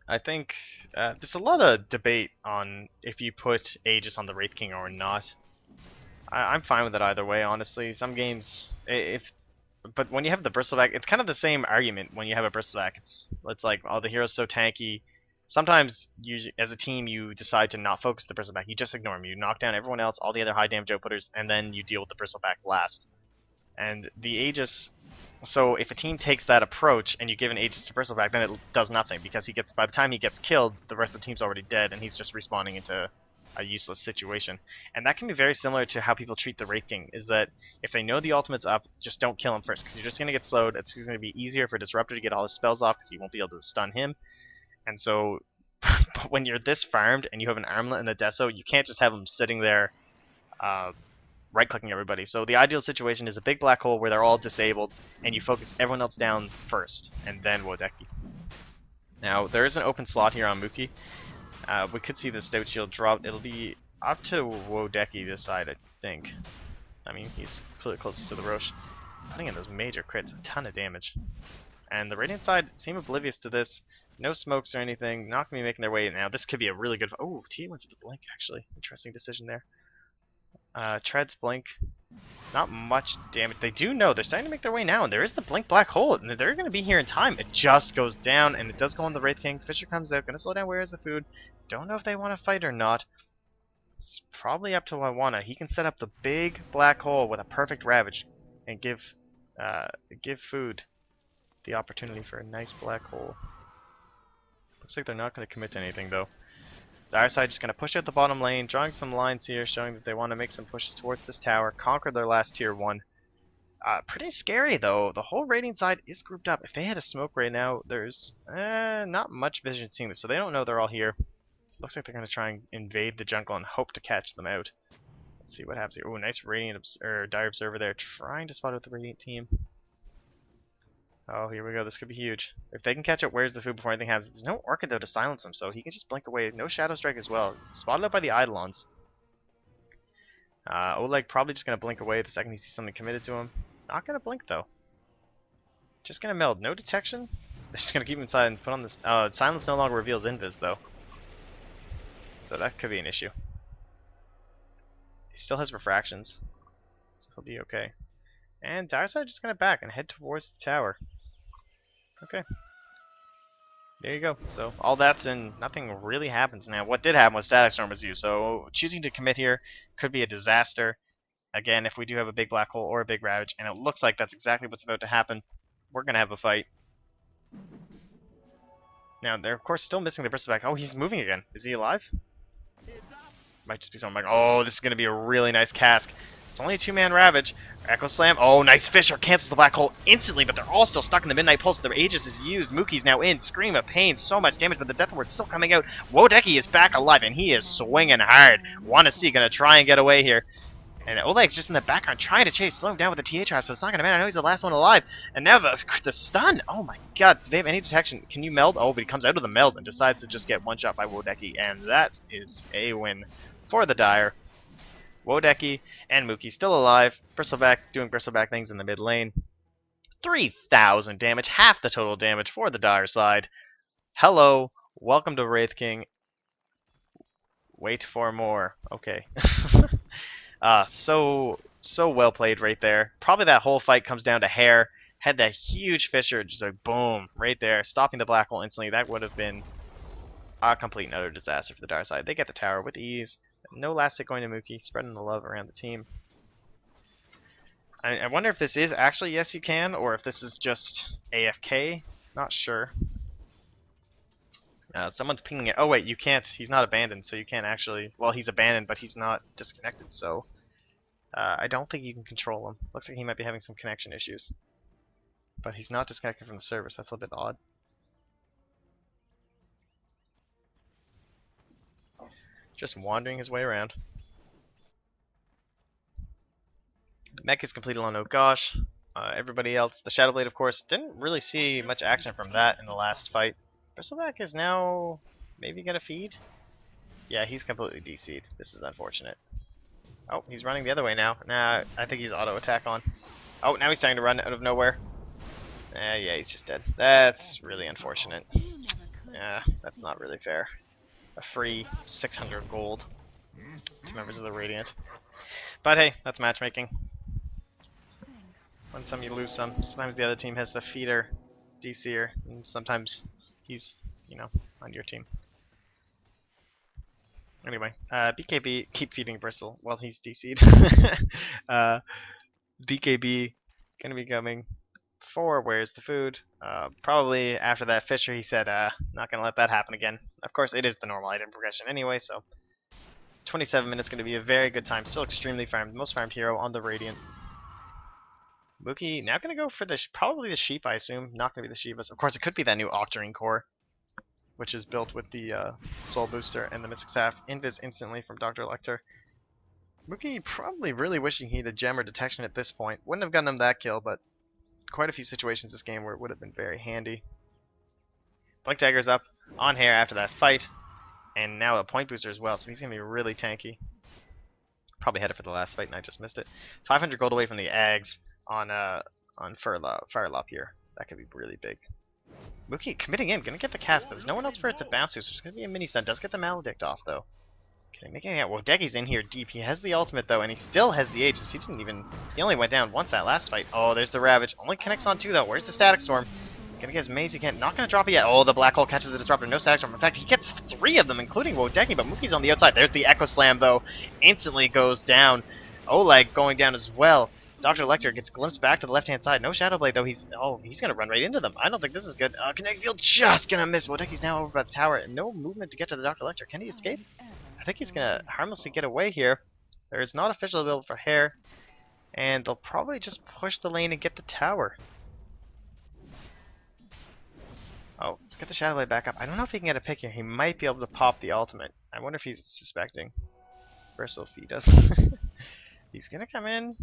I think there's a lot of debate on if you put Aegis on the Wraith King or not. I'm fine with it either way, honestly. Some games, but when you have the Bristleback, it's kind of the same argument when you have a Bristleback. It's like, oh, the hero's so tanky. Sometimes, as a team, you decide to not focus the Bristleback. You just ignore him. You knock down everyone else, all the other high damage outputters, and then you deal with the Bristleback last. And the Aegis, so if a team takes that approach and you give an Aegis to Bristleback, then it does nothing, because by the time he gets killed, the rest of the team's already dead, and he's just respawning into a useless situation. And that can be very similar to how people treat the Wraith King, is that if they know the ultimate's up, just don't kill him first, because you're just going to get slowed. It's going to be easier for Disruptor to get all his spells off, because you won't be able to stun him. And so, but when you're this farmed, and you have an Armlet and a Deso, you can't just have him sitting there right-clicking everybody. So the ideal situation is a big black hole where they're all disabled, and you focus everyone else down first, and then Wodeki. Now, there is an open slot here on Mookie. We could see the Stout Shield drop. It'll be up to Wodeki this side, I think. I mean, he's clearly closest to the Roche. Putting in those major crits, a ton of damage. And the Radiant side seem oblivious to this. No smokes or anything, not going to be making their way. Now, this could be a really good... Oh, T went for the blink, actually. Interesting decision there. Treads blink. Not much damage. They do know. They're starting to make their way now, and there is the blink black hole, and they're going to be here in time. It just goes down, and it does go on the Wraith King. Fisher comes out, going to slow down. Where is the food? Don't know if they want to fight or not. It's probably up to Wawana. He can set up the big black hole with a perfect Ravage, and give food the opportunity for a nice black hole. Looks like they're not going to commit to anything, though. Dire side just going to push out the bottom lane, drawing some lines here, showing that they want to make some pushes towards this tower, conquer their last tier 1. Pretty scary, though. The whole Radiant side is grouped up. If they had a smoke right now, there's not much vision seeing this, so they don't know they're all here. Looks like they're going to try and invade the jungle and hope to catch them out. Let's see what happens here. Oh, nice Radiant Dire Observer there, trying to spot out the Radiant team. Oh, here we go. This could be huge. If they can catch up, where's the food before anything happens? There's no Orchid, though, to silence him, so he can just blink away. No Shadow Strike as well. Spotted up by the Eidolons. Oleg probably just going to blink away the second he sees something committed to him. Not going to blink, though. Just going to meld. No detection. They're just going to keep him inside and put on this... silence no longer reveals invis, though. So that could be an issue. He still has refractions, so he'll be okay. And Direside just going to back and head towards the tower. Okay. There you go. So all that's and nothing really happens now. What did happen was Static Storm was used. So choosing to commit here could be a disaster. Again, if we do have a big black hole or a big Ravage, and it looks like that's exactly what's about to happen, we're going to have a fight. Now, they're of course still missing the Bristleback. Oh, he's moving again. Is he alive? Might just be someone like, oh, this is going to be a really nice cask. It's only a 2-man Ravage. Echo Slam. Oh, nice Fisher. Cancels the black hole instantly, but they're all still stuck in the Midnight Pulse. Their Aegis is used. Mookie's now in. Scream of Pain. So much damage, but the Death Ward's still coming out. Wodeki is back alive, and he is swinging hard. Wanna see, gonna try and get away here. And Oleg's just in the background trying to chase. Slow him down with the TA traps, but it's not gonna matter. I know he's the last one alive. And now the stun. Oh my god. Do they have any detection? Can you meld? Oh, but he comes out of the meld and decides to just get one-shot by Wodeki. And that is a win for the Dire. Wodeki and Mookie still alive. Bristleback doing Bristleback things in the mid lane. 3,000 damage, half the total damage for the Dire side. Hello, welcome to Wraith King. Wait for more. Okay. So well played right there. Probably that whole fight comes down to hair. Had that huge Fisher, just like boom, right there, stopping the black hole instantly. That would have been a complete and utter disaster for the Dire side. They get the tower with ease. No last hit going to Mookie, spreading the love around the team. I wonder if this is actually yes you can, or if this is just AFK. Not sure. Someone's pinging it. Oh wait, you can't. He's not abandoned, so you can't actually. Well, he's abandoned, but he's not disconnected, so I don't think you can control him. Looks like he might be having some connection issues, but he's not disconnected from the service. That's a little bit odd. Just wandering his way around. Mech is completed on Oh Gosh. Everybody else, the Shadow Blade, of course, didn't really see much action from that in the last fight. Bristleback is now maybe gonna feed? Yeah, he's completely DC'd. This is unfortunate. Oh, he's running the other way now. Nah, I think he's auto attack on. Oh, now he's starting to run out of nowhere. Yeah, he's just dead. That's really unfortunate. Yeah, that's not really fair. A free 600 gold to members of the Radiant. But hey, that's matchmaking. Win some, you lose some. Sometimes the other team has the feeder DCer, and sometimes he's, you know, on your team. Anyway, BKB, keep feeding Bristle while he's DC'd. BKB gonna be coming for Where's the Food? Probably after that Fisher, he said, not gonna let that happen again. Of course, it is the normal item progression anyway, so 27 minutes going to be a very good time. Still extremely farmed. Most farmed hero on the Radiant. Mookie now going to go for probably the Sheep, I assume. Not going to be the Shivas. Of course, it could be that new Octarine core, which is built with the Soul Booster and the Mystic Staff. Invis instantly from Dr. Lecter. Mookie probably really wishing he had a gem or detection at this point. Wouldn't have gotten him that kill, but quite a few situations this game where it would have been very handy. Blink Dagger's up on Hair after that fight, and now a point booster as well, so he's going to be really tanky. Probably had it for the last fight and I just missed it. 500 gold away from the Ags on Firelop here. That could be really big. Mookie committing in, going to get the cast, but there's no one else for it to bounce to, so there's going to be a mini stun. Does get the Maledict off, though. Making it. Well, Deki's in here deep. He has the ultimate though, and he still has the Aegis. He only went down once that last fight. Oh, there's the Ravage. Only connects on 2 though. Where's the Static Storm? Gonna get his maze again. Not gonna drop it yet. Oh, the Black Hole catches the Disruptor. No Static Storm. In fact, he gets 3 of them, including Wodeki, but Mookie's on the outside. There's the Echo Slam though. Instantly goes down. Oleg going down as well. Dr. Lecter gets glimpsed back to the left-hand side. No Shadow Blade though. He's gonna run right into them. I don't think this is good. Kinetic Field just gonna miss. Wodeki's now over by the tower. No movement to get to the Dr. Lecter. Can he escape? I think he's going to harmlessly get away here. There is not official build for Hair, and they'll probably just push the lane and get the tower. Oh, let's get the Shadow Blade back up. I don't know if he can get a pick here. He might be able to pop the ultimate. I wonder if he's suspecting. Bristle, if he does. He's going to come in.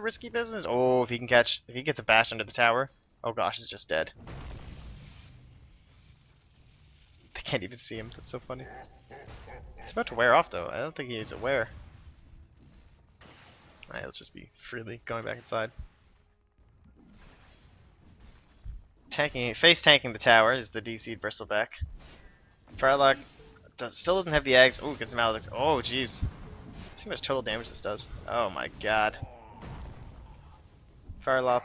Risky business. Oh, if he gets a bash under the tower. Oh gosh, he's just dead. They can't even see him. That's so funny. It's about to wear off though. I don't think he's aware. Alright, let's just be freely going back inside. Face tanking the tower is the DC'd Bristleback. Firelock still doesn't have the eggs. Oh, gets him out. Oh, jeez. Let's see how much total damage this does. Oh my god. Firelop.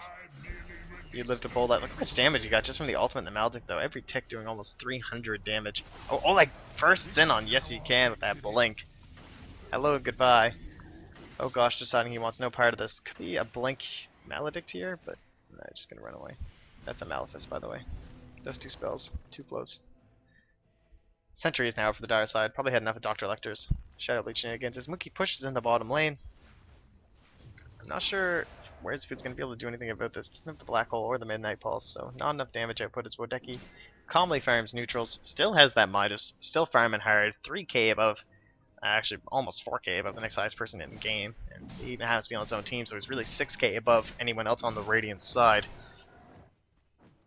You live to pull that. Look how much damage you got just from the ultimate and the Maldic though. Every tick doing almost 300 damage. Oh, Oleg bursts in on Yes You Can with that blink. Hello, goodbye. Oh gosh, deciding he wants no part of this. Could be a blink Maledict here, but no, I'm just gonna run away. That's a Malefice, by the way. Those 2 spells, too close. Sentry is now for the dire side. Probably had enough of Dr. Lecter's Shadow Bleach shenanigans. As Mookie pushes in the bottom lane. I'm not sure Where's Food's going to be able to do anything about this? Doesn't have the Black Hole or the Midnight Pulse, so not enough damage output as Wodeki. Calmly farms neutrals, still has that Midas, still farming hard, 3k above, actually almost 4k above the next highest person in the game, and he even has to be on his own team, so he's really 6k above anyone else on the Radiant side.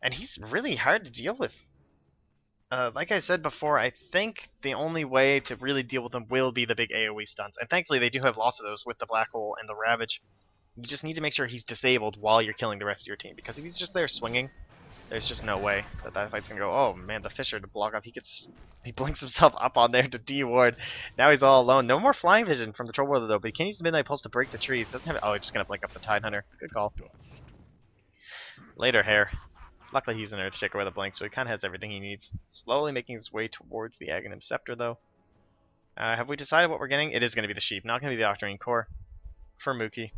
And he's really hard to deal with. Like I said before, I think the only way to really deal with him will be the big AoE stunts, and thankfully they do have lots of those with the Black Hole and the Ravage. You just need to make sure he's disabled while you're killing the rest of your team, because if he's just there swinging, there's just no way that fight's gonna go. Oh man, the Fisher to block off. He blinks himself up on there to D-ward. Now he's all alone. No more flying vision from the Troll Warlord though, but he can use the Midnight Pulse to break the trees. Doesn't have. Oh, he's just gonna blink up the Tidehunter. Good call. Later, Hair. Luckily he's an Earthshaker with a blink, so he kind of has everything he needs. Slowly making his way towards the Aghanim Scepter though. Have we decided what we're getting? It is going to be the Sheep, not going to be the Octarine Core for Mookie.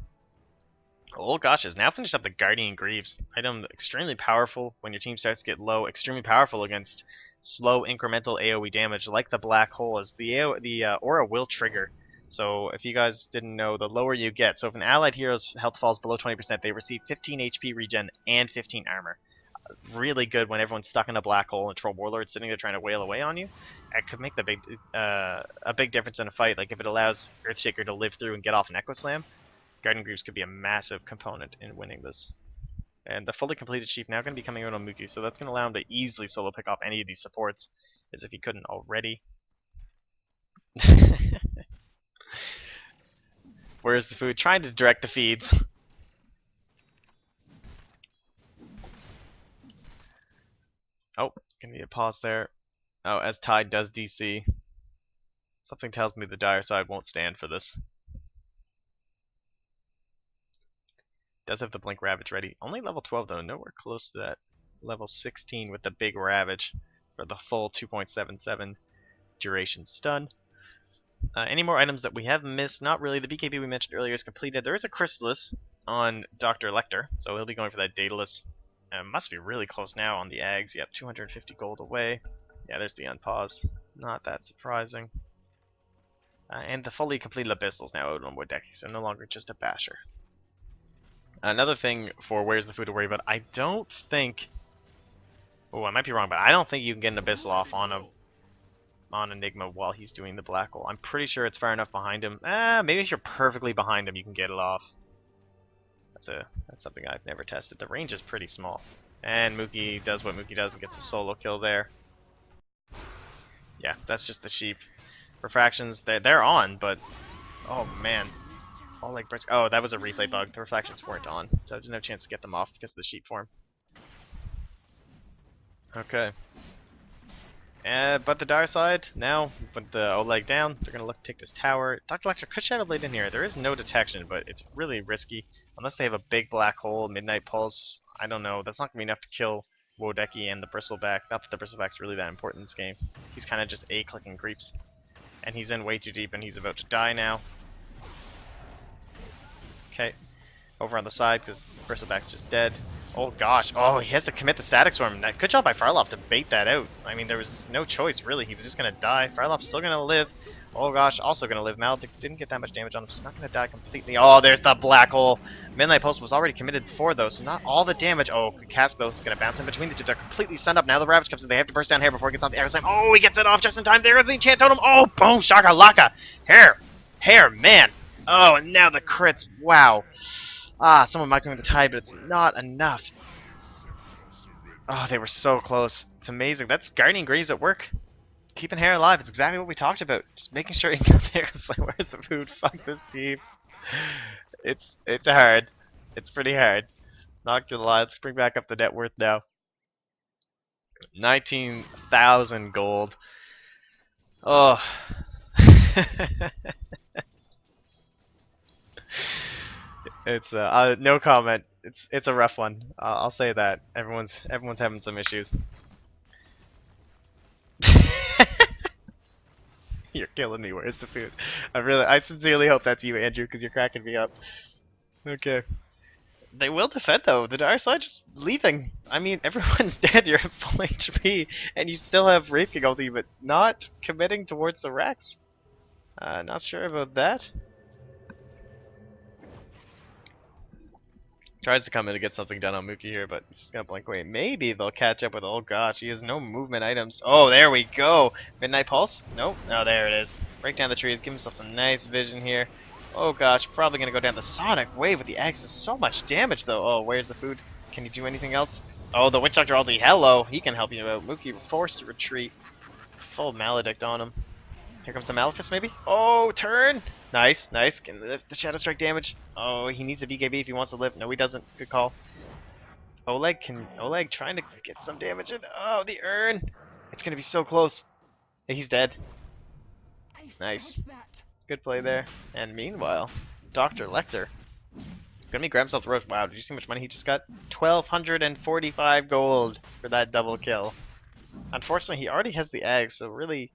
Oh gosh, has now finished up the Guardian Greaves. Item extremely powerful when your team starts to get low. Extremely powerful against slow incremental AoE damage like the Black Hole, as the aura will trigger. So if you guys didn't know, the lower you get, so if an allied hero's health falls below 20%, they receive 15 HP regen and 15 armor. Really good when everyone's stuck in a Black Hole and Troll Warlord sitting there trying to wail away on you. It could make a big difference in a fight. Like if it allows Earthshaker to live through and get off an Echo Slam, Guardian Greaves could be a massive component in winning this. And the fully completed Sheep now going to be coming out on Mookie, so that's going to allow him to easily solo pick off any of these supports, as if he couldn't already. Where's the food? Trying to direct the feeds. Oh, gonna be a pause there. Oh, as Tide does DC. Something tells me the dire side won't stand for this. Does have the Blink Ravage ready. Only level 12 though, nowhere close to that. Level 16 with the big Ravage for the full 2.77 duration stun. Any more items that we have missed? Not really. The BKB we mentioned earlier is completed. There is a Chrysalis on Dr. Lecter, so he'll be going for that Daedalus. Must be really close now on the Ags. Yep, 250 gold away. Yeah, there's the unpause. Not that surprising. And the fully completed Abyssals now out on Wodeki, so no longer just a Basher. Another thing for Where's the Food to worry about, I don't think... Oh, I might be wrong, but I don't think you can get an Abyssal off on Enigma while he's doing the black hole. I'm pretty sure it's far enough behind him. Maybe if you're perfectly behind him, you can get it off. That's something I've never tested. The range is pretty small. And Mookie does what Mookie does and gets a solo kill there. Yeah, that's just the sheep. Refractions, they're on, but oh man. All like bricks. Oh, that was a replay bug. The refractions weren't on, so I didn't have a chance to get them off because of the sheep form. Okay. But the Dire side, now, with the Oleg down, they're going to look to take this tower. Dr. Lecter could Shadow Blade in here. There is no detection, but it's really risky. Unless they have a big black hole, Midnight Pulse, I don't know. That's not going to be enough to kill Wodeki and the Bristleback. Not that the Bristleback's really that important in this game. He's kind of just A-clicking creeps. And he's in way too deep, and he's about to die now. Okay. Over on the side, because Bristleback's just dead. Oh gosh, oh, he has to commit the Static Storm. Good job by Farlop to bait that out. I mean, there was no choice, really. He was just going to die. Farlop's still going to live. Oh gosh, also going to live. Maledict didn't get that much damage on him, just not going to die completely. Oh, there's the black hole. Midnight Pulse was already committed before, though, so not all the damage. Oh, good cast, though. It's going to bounce in between the two. They're completely stunned up. Now the Ravage comes in. They have to burst down here before it gets on the Aerosime. Oh, he gets it off just in time. There's the Enchant Totem. Oh, boom, shaka laka. Hair, man. Oh, and now the crits. Wow. Someone might go with the tide, but it's not enough. Oh, they were so close. It's amazing. That's Guardian Greaves at work. Keeping hair alive. It's exactly what we talked about. Just making sure you get there. It's like, where's the food? Fuck this team. It's hard. It's pretty hard. Not gonna lie. Let's bring back up the net worth now. 19,000 gold. Oh. It's no comment. It's a rough one. I'll say that. Everyone's having some issues. You're killing me. Where's the food? I sincerely hope that's you, Andrew, because you're cracking me up. Okay. They will defend though. The Dire side just leaving. I mean, everyone's dead. You're at full HP, and you still have Wraith King ulti, but not committing towards the Rex. Not sure about that. Tries to come in to get something done on Mookie here, but he's just gonna blink away. Maybe they'll catch up with. Oh gosh, he has no movement items. Oh, there we go. Midnight Pulse? Nope. Oh, there it is. Break down the trees. Give himself some nice vision here. Oh gosh, probably gonna go down the Sonic Wave with the axe. Does so much damage though. Oh, where's the food? Can he do anything else? Oh, the Witch Doctor ulti. Hello. He can help you out. Mookie forced to retreat. Full Maledict on him. Here comes the Malefice, maybe? Oh, turn! Nice, nice. Can the Shadow Strike damage? Oh, he needs the BKB if he wants to live. No, he doesn't. Good call. Oleg trying to get some damage in. Oh, the urn! It's gonna be so close. He's dead. Nice. Good play there. And meanwhile, Dr. Lecter. Gonna be grab himself the rope. Wow, did you see how much money he just got? 1,245 gold for that double kill. Unfortunately, he already has the egg, so really,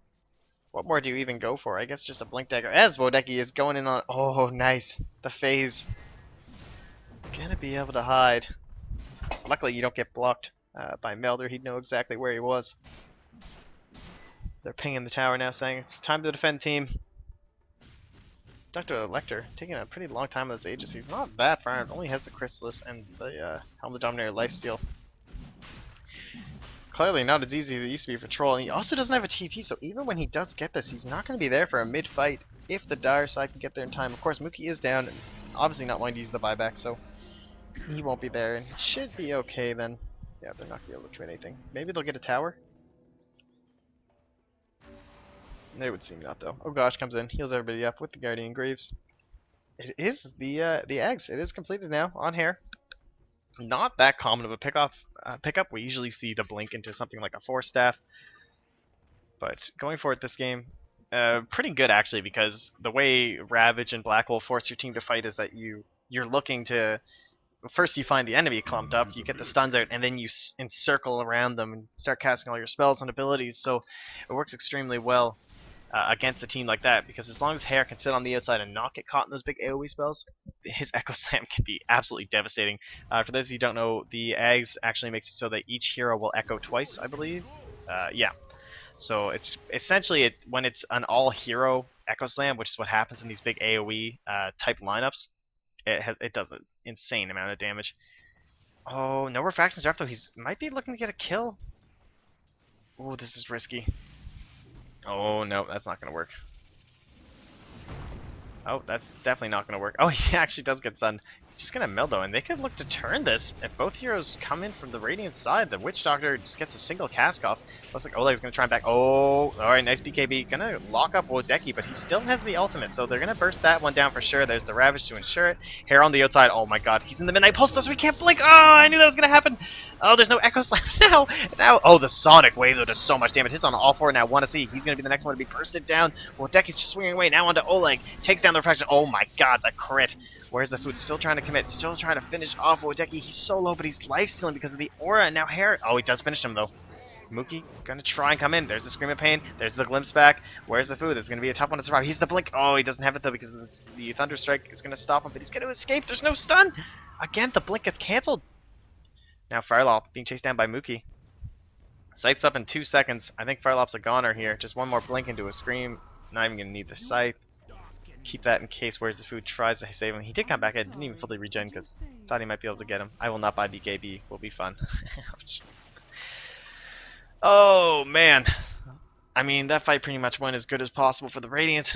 what more do you even go for? I guess just a Blink Dagger. As Wodeki is going in on... Oh, nice. The phase. Gonna be able to hide. Luckily, you don't get blocked by Melder. He'd know exactly where he was. They're pinging the tower now, saying it's time to defend, team. Dr. Lecter taking a pretty long time on this Aegis. He's not that far. It only has the Chrysalis and the Helm of the Dominator lifesteal. Clearly not as easy as it used to be for Troll, and he also doesn't have a TP, so even when he does get this, he's not going to be there for a mid-fight if the Dire side can get there in time. Of course, Mookie is down, and obviously not wanting to use the buyback, so he won't be there, and should be okay then. Yeah, they're not going to be able to trade anything. Maybe they'll get a tower? They would seem not, though. Oh gosh, comes in, heals everybody up with the Guardian Greaves. It is the eggs. It is completed now, on hair. Not that common of a pickup. We usually see the blink into something like a Force Staff. But going for it this game, pretty good actually, because the way Ravage and Black Hole force your team to fight is that you're looking to... First you find the enemy clumped up, you get the stuns out, and then you encircle around them and start casting all your spells and abilities. So it works extremely well against a team like that, because as long as Hair can sit on the outside and not get caught in those big AoE spells, his Echo Slam can be absolutely devastating. For those of you who don't know, the Ags actually makes it so that each hero will echo twice, I believe. Yeah. So it's essentially when it's an all-hero Echo Slam, which is what happens in these big AoE type lineups. It does an insane amount of damage. Oh, no refractions are up though. He's might be looking to get a kill. Oh, this is risky. Oh no, that's not gonna work. Oh, that's definitely not going to work. Oh, he actually does get stunned. He's just going to mill, though, and they could look to turn this. If both heroes come in from the Radiant side, the Witch Doctor just gets a single cask off. Looks like Oleg's going to try and back. Oh, alright, nice BKB. Going to lock up Wodeki, but he still has the ultimate, so they're going to burst that one down for sure. There's the Ravage to ensure it. Hair on the outside. Oh my god, he's in the Midnight Pulse, though, so we can't blink. Oh, I knew that was going to happen. Oh, there's no Echo Slam now. Oh, the Sonic Wave, though, does so much damage. Hits on all four now. Want to see. He's going to be the next one to be bursted down. Wodeki's just swinging away. Now onto Oleg. Takes down the refraction. Oh my god, the crit. Where's the food? Still trying to commit. Still trying to finish off Wodeki. He's so low, but he's life-stealing because of the aura. And now Hair. Oh, he does finish him, though. Mookie going to try and come in. There's the Scream of Pain. There's the Glimpse back. Where's the food? This is going to be a tough one to survive. He's the Blink. Oh, he doesn't have it, though, because the Thunder Strike is going to stop him, but he's going to escape. There's no stun. Again, the Blink gets canceled. Now Firelop being chased down by Mookie. Sight's up in 2 seconds. I think Firelop's a goner here. Just one more blink into a Scream. Not even going to need the Sight. Keep that in case Where's the Food tries to save him. He did come back. I didn't even fully regen because thought he might be able to get him. I will not buy BKB. Will be fun. Oh, man. I mean, that fight pretty much went as good as possible for the Radiant.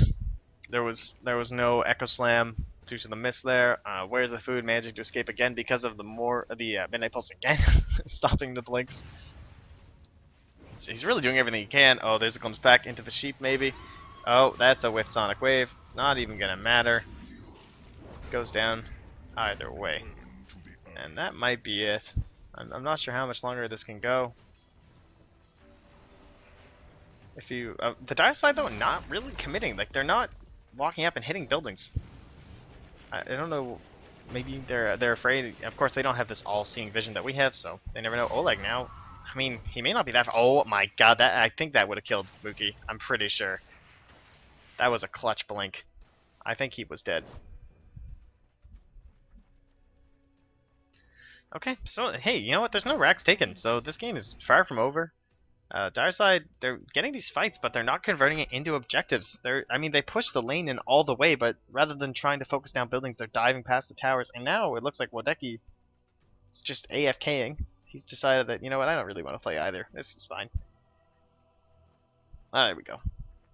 There was no Echo Slam due to the miss there. Where's the Food managing to escape again because of the Midnight Pulse again, stopping the blinks. So he's really doing everything he can. Oh, there's the Glimpse back into the sheep maybe. Oh, that's a whiffed Sonic Wave. Not even gonna matter. It goes down either way. And that might be it. I'm not sure how much longer this can go. If you the dire side though, not really committing. Like they're not walking up and hitting buildings. I don't know. Maybe they're afraid. Of course, they don't have this all-seeing vision that we have, so they never know. Oleg now. I mean, he may not be that. Oh my god, that I think that would have killed Mookie. I'm pretty sure. That was a clutch blink. I think he was dead. Okay, so hey, you know what? There's no racks taken, so this game is far from over. Dire side, they're getting these fights, but they're not converting it into objectives. I mean, they push the lane in all the way, but rather than trying to focus down buildings, they're diving past the towers. And now it looks like Wodeki is just AFKing. He's decided that, you know what, I don't really want to play either. This is fine. There we go.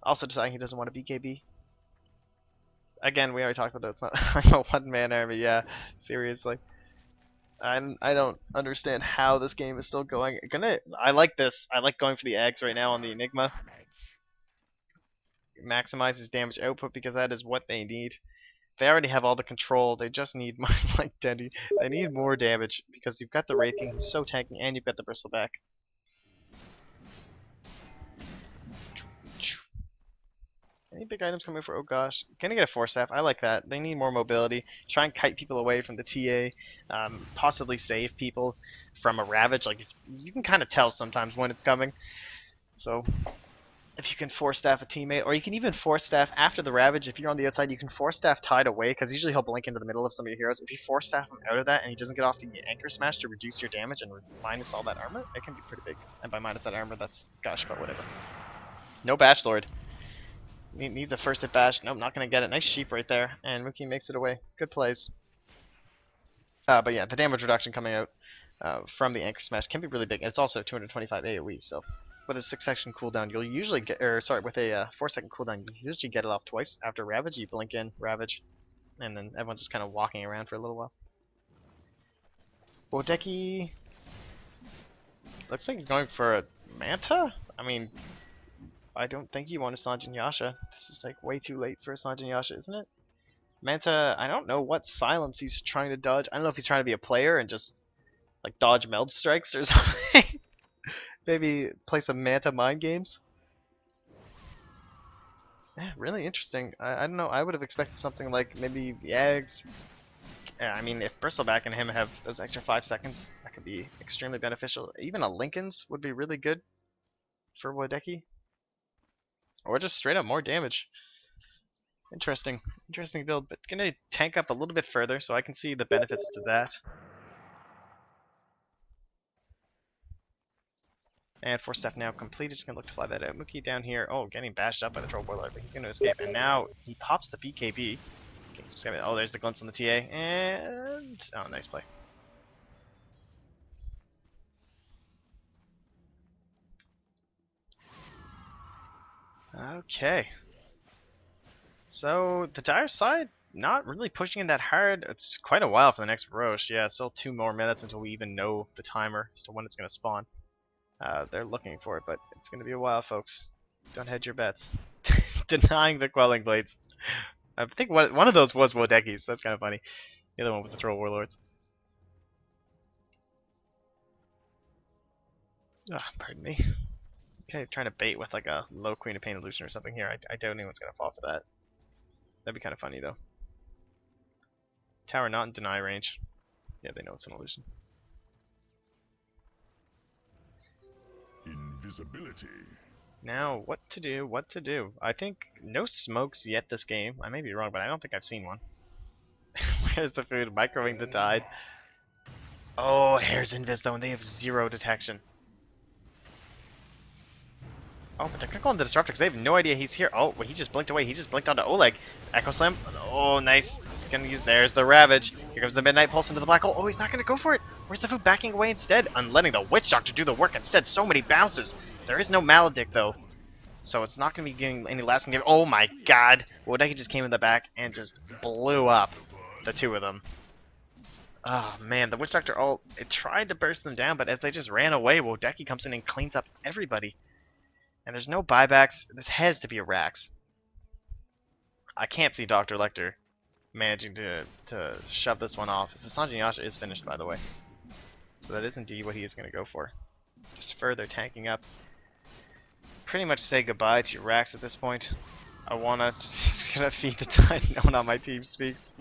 Also deciding he doesn't want to BKB. Again, we already talked about that. It's not like a one-man army. Yeah, seriously. I don't understand how this game is still going. I like this. I like going for the eggs right now on the Enigma. Maximizes damage output because that is what they need. They already have all the control. They just need like Denny. They need more damage because you've got the Wraith King. He's so tanky, and you've got the Bristleback. Any big items coming for? Oh gosh, gonna get a Force Staff. I like that. They need more mobility. Try and kite people away from the TA. Possibly save people from a Ravage. Like you can kind of tell sometimes when it's coming. So if you can Force Staff a teammate, or you can even Force Staff after the Ravage. If you're on the outside, you can Force Staff tied away because usually he'll blink into the middle of some of your heroes. If you Force Staff him out of that and he doesn't get off the Anchor Smash to reduce your damage and minus all that armor, it can be pretty big. And by minus that armor, that's gosh, but whatever. No Bash Lord. Needs a first hit bash. Nope, not going to get it. Nice sheep right there. And Mookie makes it away. Good plays. But yeah, the damage reduction coming out from the Anchor Smash can be really big. It's also 225 AoE, so with a 6-second cooldown, you'll usually get, with a 4-second cooldown, you usually get it off twice. After Ravage, you blink in, Ravage, and then everyone's just kind of walking around for a little while. Wodeki looks like he's going for a Manta? I mean, I don't think you want a Sanjin Yasha. This is like way too late for a Sanjin Yasha, isn't it? Manta, I don't know what silence he's trying to dodge. I don't know if he's trying to be a player and just like dodge meld strikes or something. Maybe play some Manta mind games. Yeah, really interesting. I don't know. I would have expected something like maybe the eggs. Yeah, I mean, if Bristleback and him have those extra 5 seconds, that could be extremely beneficial. Even a Lincoln's would be really good for Wodeki. Or just straight up more damage. Interesting build, but gonna tank up a little bit further so I can see the benefits to that. And force staff now completed. Just gonna look to fly that out. Mookie down here. Oh, getting bashed up by the Troll Warlord, but he's gonna escape. And now he pops the BKB. Oh, there's the glance on the TA. And oh, nice play. Okay. So the Dire side not really pushing in that hard. It's quite a while for the next Roche. Yeah, still 2 more minutes until we even know the timer as to when it's gonna spawn. They're looking for it, but it's going to be a while, folks. Don't hedge your bets. Denying the Quelling Blades. I think one of those was Wodeki's, so that's kind of funny. The other one was the Troll Warlords. Pardon me. Okay, trying to bait with like a low Queen of Pain illusion or something here. I doubt anyone's going to fall for that. That'd be kind of funny, though. Tower not in deny range. Yeah, they know it's an illusion. Invisibility. Now, what to do, what to do. I think no smokes yet this game. I may be wrong, but I don't think I've seen one. Where's the food? Microwing the tide. Oh, Hair's Invis though, and they have 0 detection. Oh, but they're gonna go on the Disruptor because they have no idea he's here. Oh, well, he just blinked away. He just blinked onto Oleg. Echo Slam. Oh, nice. Gonna use. There's the Ravage. Here comes the Midnight Pulse into the Black Hole. Oh, he's not gonna go for it. Where's the food backing away instead? And letting the Witch Doctor do the work instead. So many bounces. There is no Maledict though, so it's not gonna be getting any lasting damage. Oh my God! Wodeki just came in the back and just blew up the 2 of them. Oh man, the Witch Doctor ult, it tried to burst them down, but as they just ran away, Wodeki comes in and cleans up everybody. And there's no buybacks. This has to be a Rax. I can't see Dr. Lecter managing to shove this one off. The Sanjin Yasha is finished, by the way. So that is indeed what he is going to go for. Just further tanking up. Pretty much say goodbye to your Rax at this point. I wanna just gonna feed the tide. No one on my team speaks.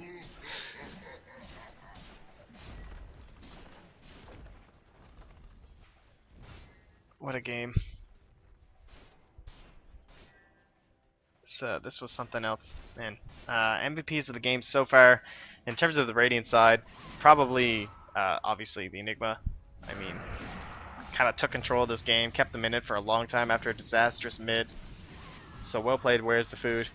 What a game. This was something else, man. MVPs of the game so far, in terms of the Radiant side, probably, obviously, the Enigma. I mean, kind of took control of this game, kept them in it for a long time after a disastrous mid. So well played, where's the food?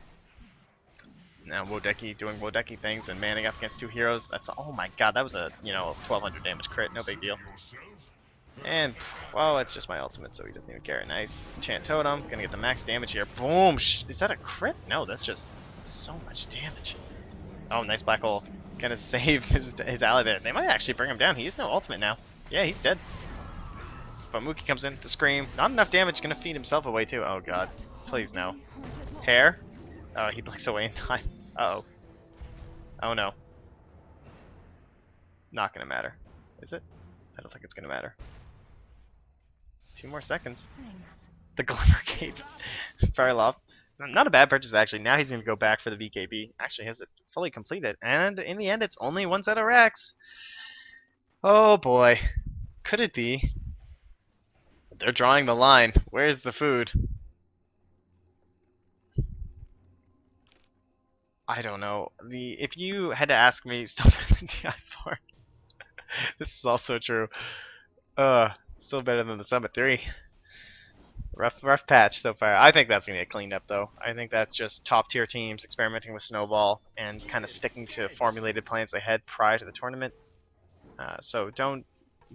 Now Wodeki doing Wodeki things and manning up against 2 heroes. That's, oh my God, that was a, 1200 damage crit, no big deal. And, well, it's just my ultimate, so he doesn't even care. Nice. Enchant Totem, gonna get the max damage here. Boom! Is that a crit? No, that's just so much damage. Oh, nice Black Hole. Gonna save his ally there. They might actually bring him down. He has no ultimate now. Yeah, he's dead. But Mookie comes in, the Scream. Not enough damage, gonna feed himself away too. Oh God. Please no. Hair? Oh, he blinks away in time. Uh-oh. Oh no. Not gonna matter. Is it? I don't think it's gonna matter. 2 more seconds. Thanks. The Glimmer Cape. Farloff. Not a bad purchase, actually. Now he's going to go back for the BKB. Actually has it fully completed. And in the end, it's only 1 set of racks. Oh, boy. Could it be? They're drawing the line. Where's the food? I don't know. If you had to ask me, still better than DI4. This is also true. Still better than the Summit 3. Rough patch so far. I think that's going to get cleaned up, though. I think that's just top-tier teams experimenting with Snowball and kind of sticking to formulated plans they had prior to the tournament. So don't...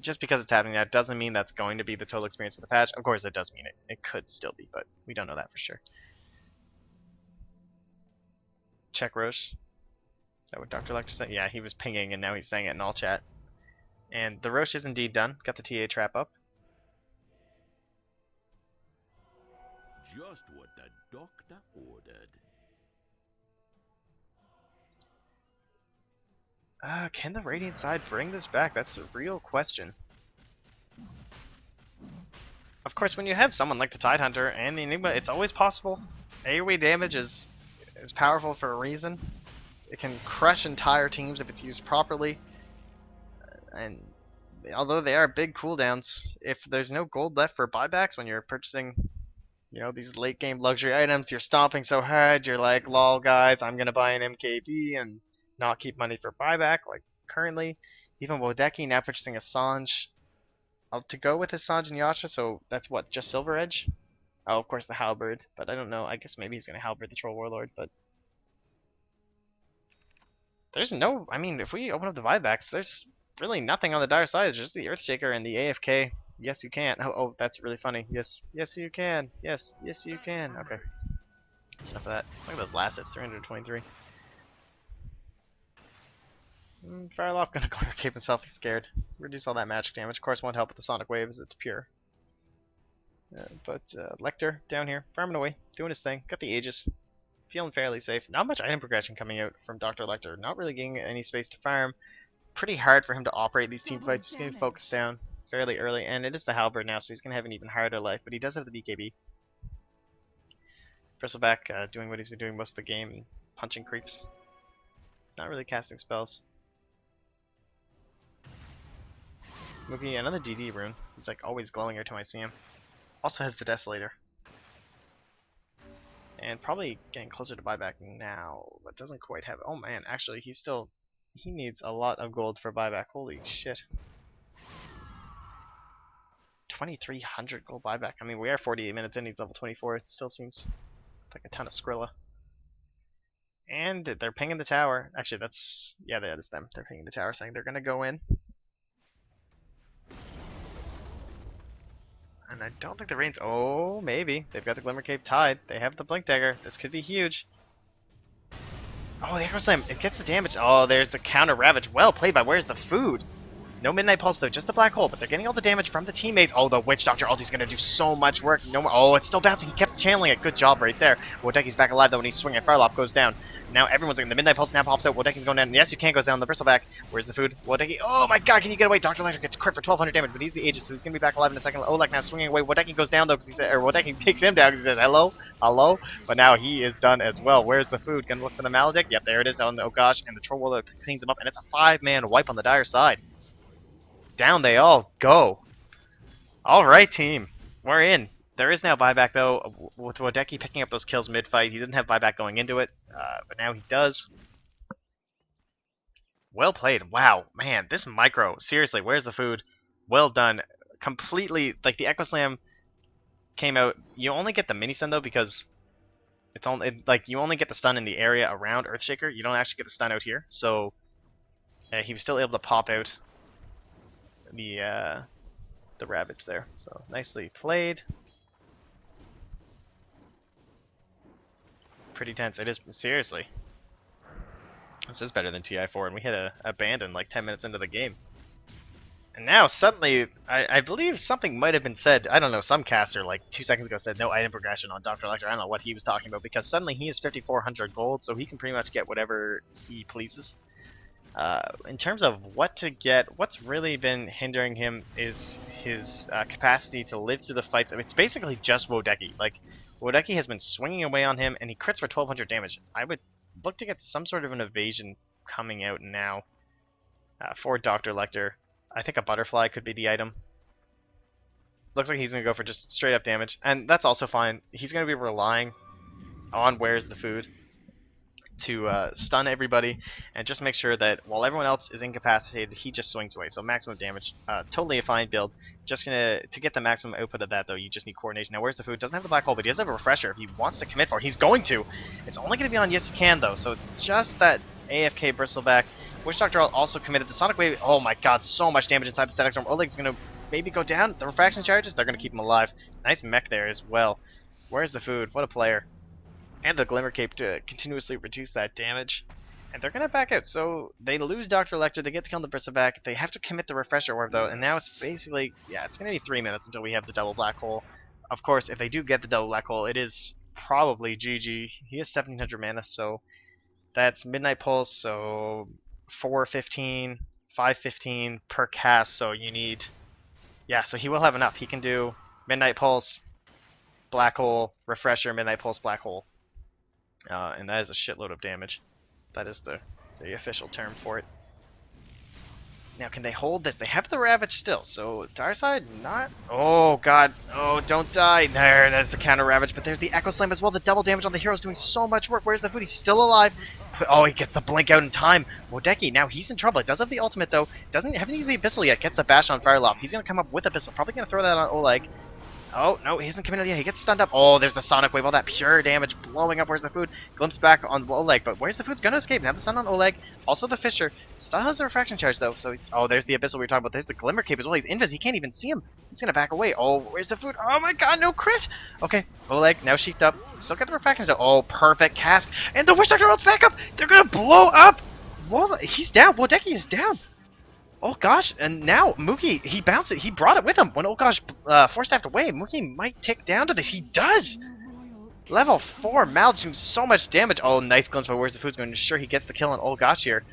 Just because it's happening now doesn't mean that's going to be the total experience of the patch. Of course, it does mean it. It could still be, but we don't know that for sure. Check Roche. Is that what Dr. Lecter said? Yeah, he was pinging, and now he's saying it in all chat. And the Roche is indeed done. Got the TA trap up. Just what the doctor ordered. Can the Radiant side bring this back? That's the real question. Of course, when you have someone like the Tidehunter and the Enigma, it's always possible. AoE damage is powerful for a reason. It can crush entire teams if it's used properly. And although they are big cooldowns, if there's no gold left for buybacks when you're purchasing, these late game luxury items, you're stomping so hard, you're like, lol guys, I'm gonna buy an MKB and not keep money for buyback. Like currently, even Wodeki now purchasing a Sanj. to go with his Sanj and Yasha, so that's what, just Silver Edge? Oh, of course the Halberd, but I don't know. I guess maybe he's gonna Halberd the Troll Warlord, but there's no. I mean, if we open up the buybacks, there's really nothing on the dire side. It's just the Earthshaker and the AFK. Yes, you can. Oh, that's really funny. Yes, yes, you can. Yes, yes, you can. Okay, that's enough of that. Look at those last hits, 323. Firelock gonna keep himself. He's scared. Reduce all that magic damage. Of course, won't help with the Sonic Wave as it's pure. But Lecter down here, farming away, doing his thing. Got the Aegis. Feeling fairly safe. Not much item progression coming out from Dr. Lecter. Not really getting any space to farm. Pretty hard for him to operate these team fights. He's going to focus down fairly early. And it is the Halberd now, so he's going to have an even harder life. But he does have the BKB. Bristleback doing what he's been doing most of the game. And punching creeps. Not really casting spells. Mookie, another DD rune. He's like always glowing every time I see him. Also has the Desolator. And probably getting closer to buyback now, but doesn't quite have it. Oh man, actually he needs a lot of gold for buyback. Holy shit. 2,300 gold buyback. I mean, we are 48 minutes in, he's level 24. It still seems like a ton of Skrilla. And they're pinging the tower. Actually, yeah, that is them. They're pinging the tower saying they're going to go in. And I don't think the rain's. Oh, maybe. They've got the Glimmer Cape tied. They have the Blink Dagger. This could be huge. Oh, the Echo Slam. It gets the damage. Oh, there's the counter Ravage. Well played by Where's the Food? No Midnight Pulse, though. Just the Black Hole. But they're getting all the damage from the teammates. Oh, the Witch Doctor ulti's going to do so much work. No more. Oh, it's still bouncing. He kept channeling it. Good job right there. Wodeki's back alive, though, when he's swinging. Firelock goes down. Now everyone's like, the Midnight Pulse now pops out. Wodeki's going down. Yes, you can goes down. The Bristleback. Where's the food? Wodeki. Oh my god, can you get away? Dr. Electric gets crit for 1,200 damage, but he's the Aegis, so he's going to be back alive in a second. Olek now swinging away. Wodeki goes down, though, because he said, or Wodeki takes him down because he says, hello, hello. But now he is done as well. Where's the food? Gonna look for the Maledict. Yep, there it is. Oh gosh, and the Troll Warlord cleans him up, and it's a 5-man wipe on the dire side. Down they all go. Alright, team. We're in. There is now buyback, though, with Wodeki picking up those kills mid-fight. He didn't have buyback going into it, but now he does. Well played. Wow, man, this micro. Seriously, where's the food? Well done. Completely, like, the Echo Slam came out. You only get the mini stun, though, because it's only, like, you only get the stun in the area around Earthshaker. You don't actually get the stun out here, so he was still able to pop out the Ravage there. So nicely played. Pretty tense. It is, seriously. This is better than TI4, and we hit a abandon like 10 minutes into the game. And now suddenly, I believe something might have been said. I don't know. Some caster like 2 seconds ago said no item progression on Dr. Lecter. I don't know what he was talking about, because suddenly he is 5,400 gold, so he can pretty much get whatever he pleases. In terms of what to get, what's really been hindering him is his capacity to live through the fights. I mean, it's basically just Wodeki. Like, Wodeki has been swinging away on him, and he crits for 1,200 damage. I would look to get some sort of an evasion coming out now for Dr. Lecter. I think a Butterfly could be the item. Looks like he's going to go for just straight up damage, and that's also fine. He's going to be relying on Where's the Food to stun everybody and just make sure that while everyone else is incapacitated, he just swings away. So maximum damage, totally a fine build. Just to get the maximum output of that, though, you just need coordination. Now, Where's the Food? Doesn't have the Black Hole, but he does have a Refresher. If he wants to commit for it, he's going to. It's only going to be on Yes You Can, though, so it's just that AFK Bristleback. Witch Doctor also committed the Sonic Wave. Oh my god, so much damage inside the Static Storm. Oleg's going to maybe go down. The Refraction Charges, they're going to keep him alive. Nice mech there as well. Where's the Food? What a player. And the Glimmer Cape to continuously reduce that damage. And they're going to back out, so they lose Dr. Lecter, they get to kill the Bristleback, they have to commit the Refresher Orb, though, and now it's basically, yeah, it's going to be 3 minutes until we have the double Black Hole. Of course, if they do get the double Black Hole, it is probably GG. He has 1,700 mana, so that's Midnight Pulse, so 415, 515 per cast, so you need, yeah, so he will have enough. He can do Midnight Pulse, Black Hole, Refresher, Midnight Pulse, Black Hole. And that is a shitload of damage. That is the official term for it. Now, can they hold this? They have the Ravage still, so dire side not. Oh god! Oh, don't die! There's the counter Ravage, but there's the Echo Slam as well. The double damage on the hero is doing so much work. Where's the food? He's still alive. Oh, he gets the blink out in time. Wodeki, now he's in trouble. It does have the ultimate, though. Haven't used the Abyssal yet. Gets the bash on Fireloft. He's going to come up with Abyssal. Probably going to throw that on Oleg. Oh, no, he hasn't come in yet. He gets stunned up. Oh, there's the Sonic Wave. All that pure damage blowing up. Where's the food? Glimpse back on Oleg, but where's the food's going to escape? Now the stun on Oleg. Also the Fisher. Still has the Refraction Charge, though. So he's... Oh, there's the Abyssal we were talking about. There's the Glimmer Cape as well. He's invis. He can't even see him. He's going to back away. Oh, where's the food? Oh, my God, no crit. Okay, Oleg now sheeped up. Still got the Refraction Charge. Oh, perfect cask. And the Wish Doctor rolls back up. They're going to blow up. Whoa, he's down. Wodeki is down. Oh gosh, and now Mookie, he bounced it, he brought it with him. When oh gosh, Force staffed away, Mookie might tick down to this. He does! Level 4, Mal doing so much damage. Oh, nice glimpse, but where's the food's going to ensure he gets the kill on oh gosh here.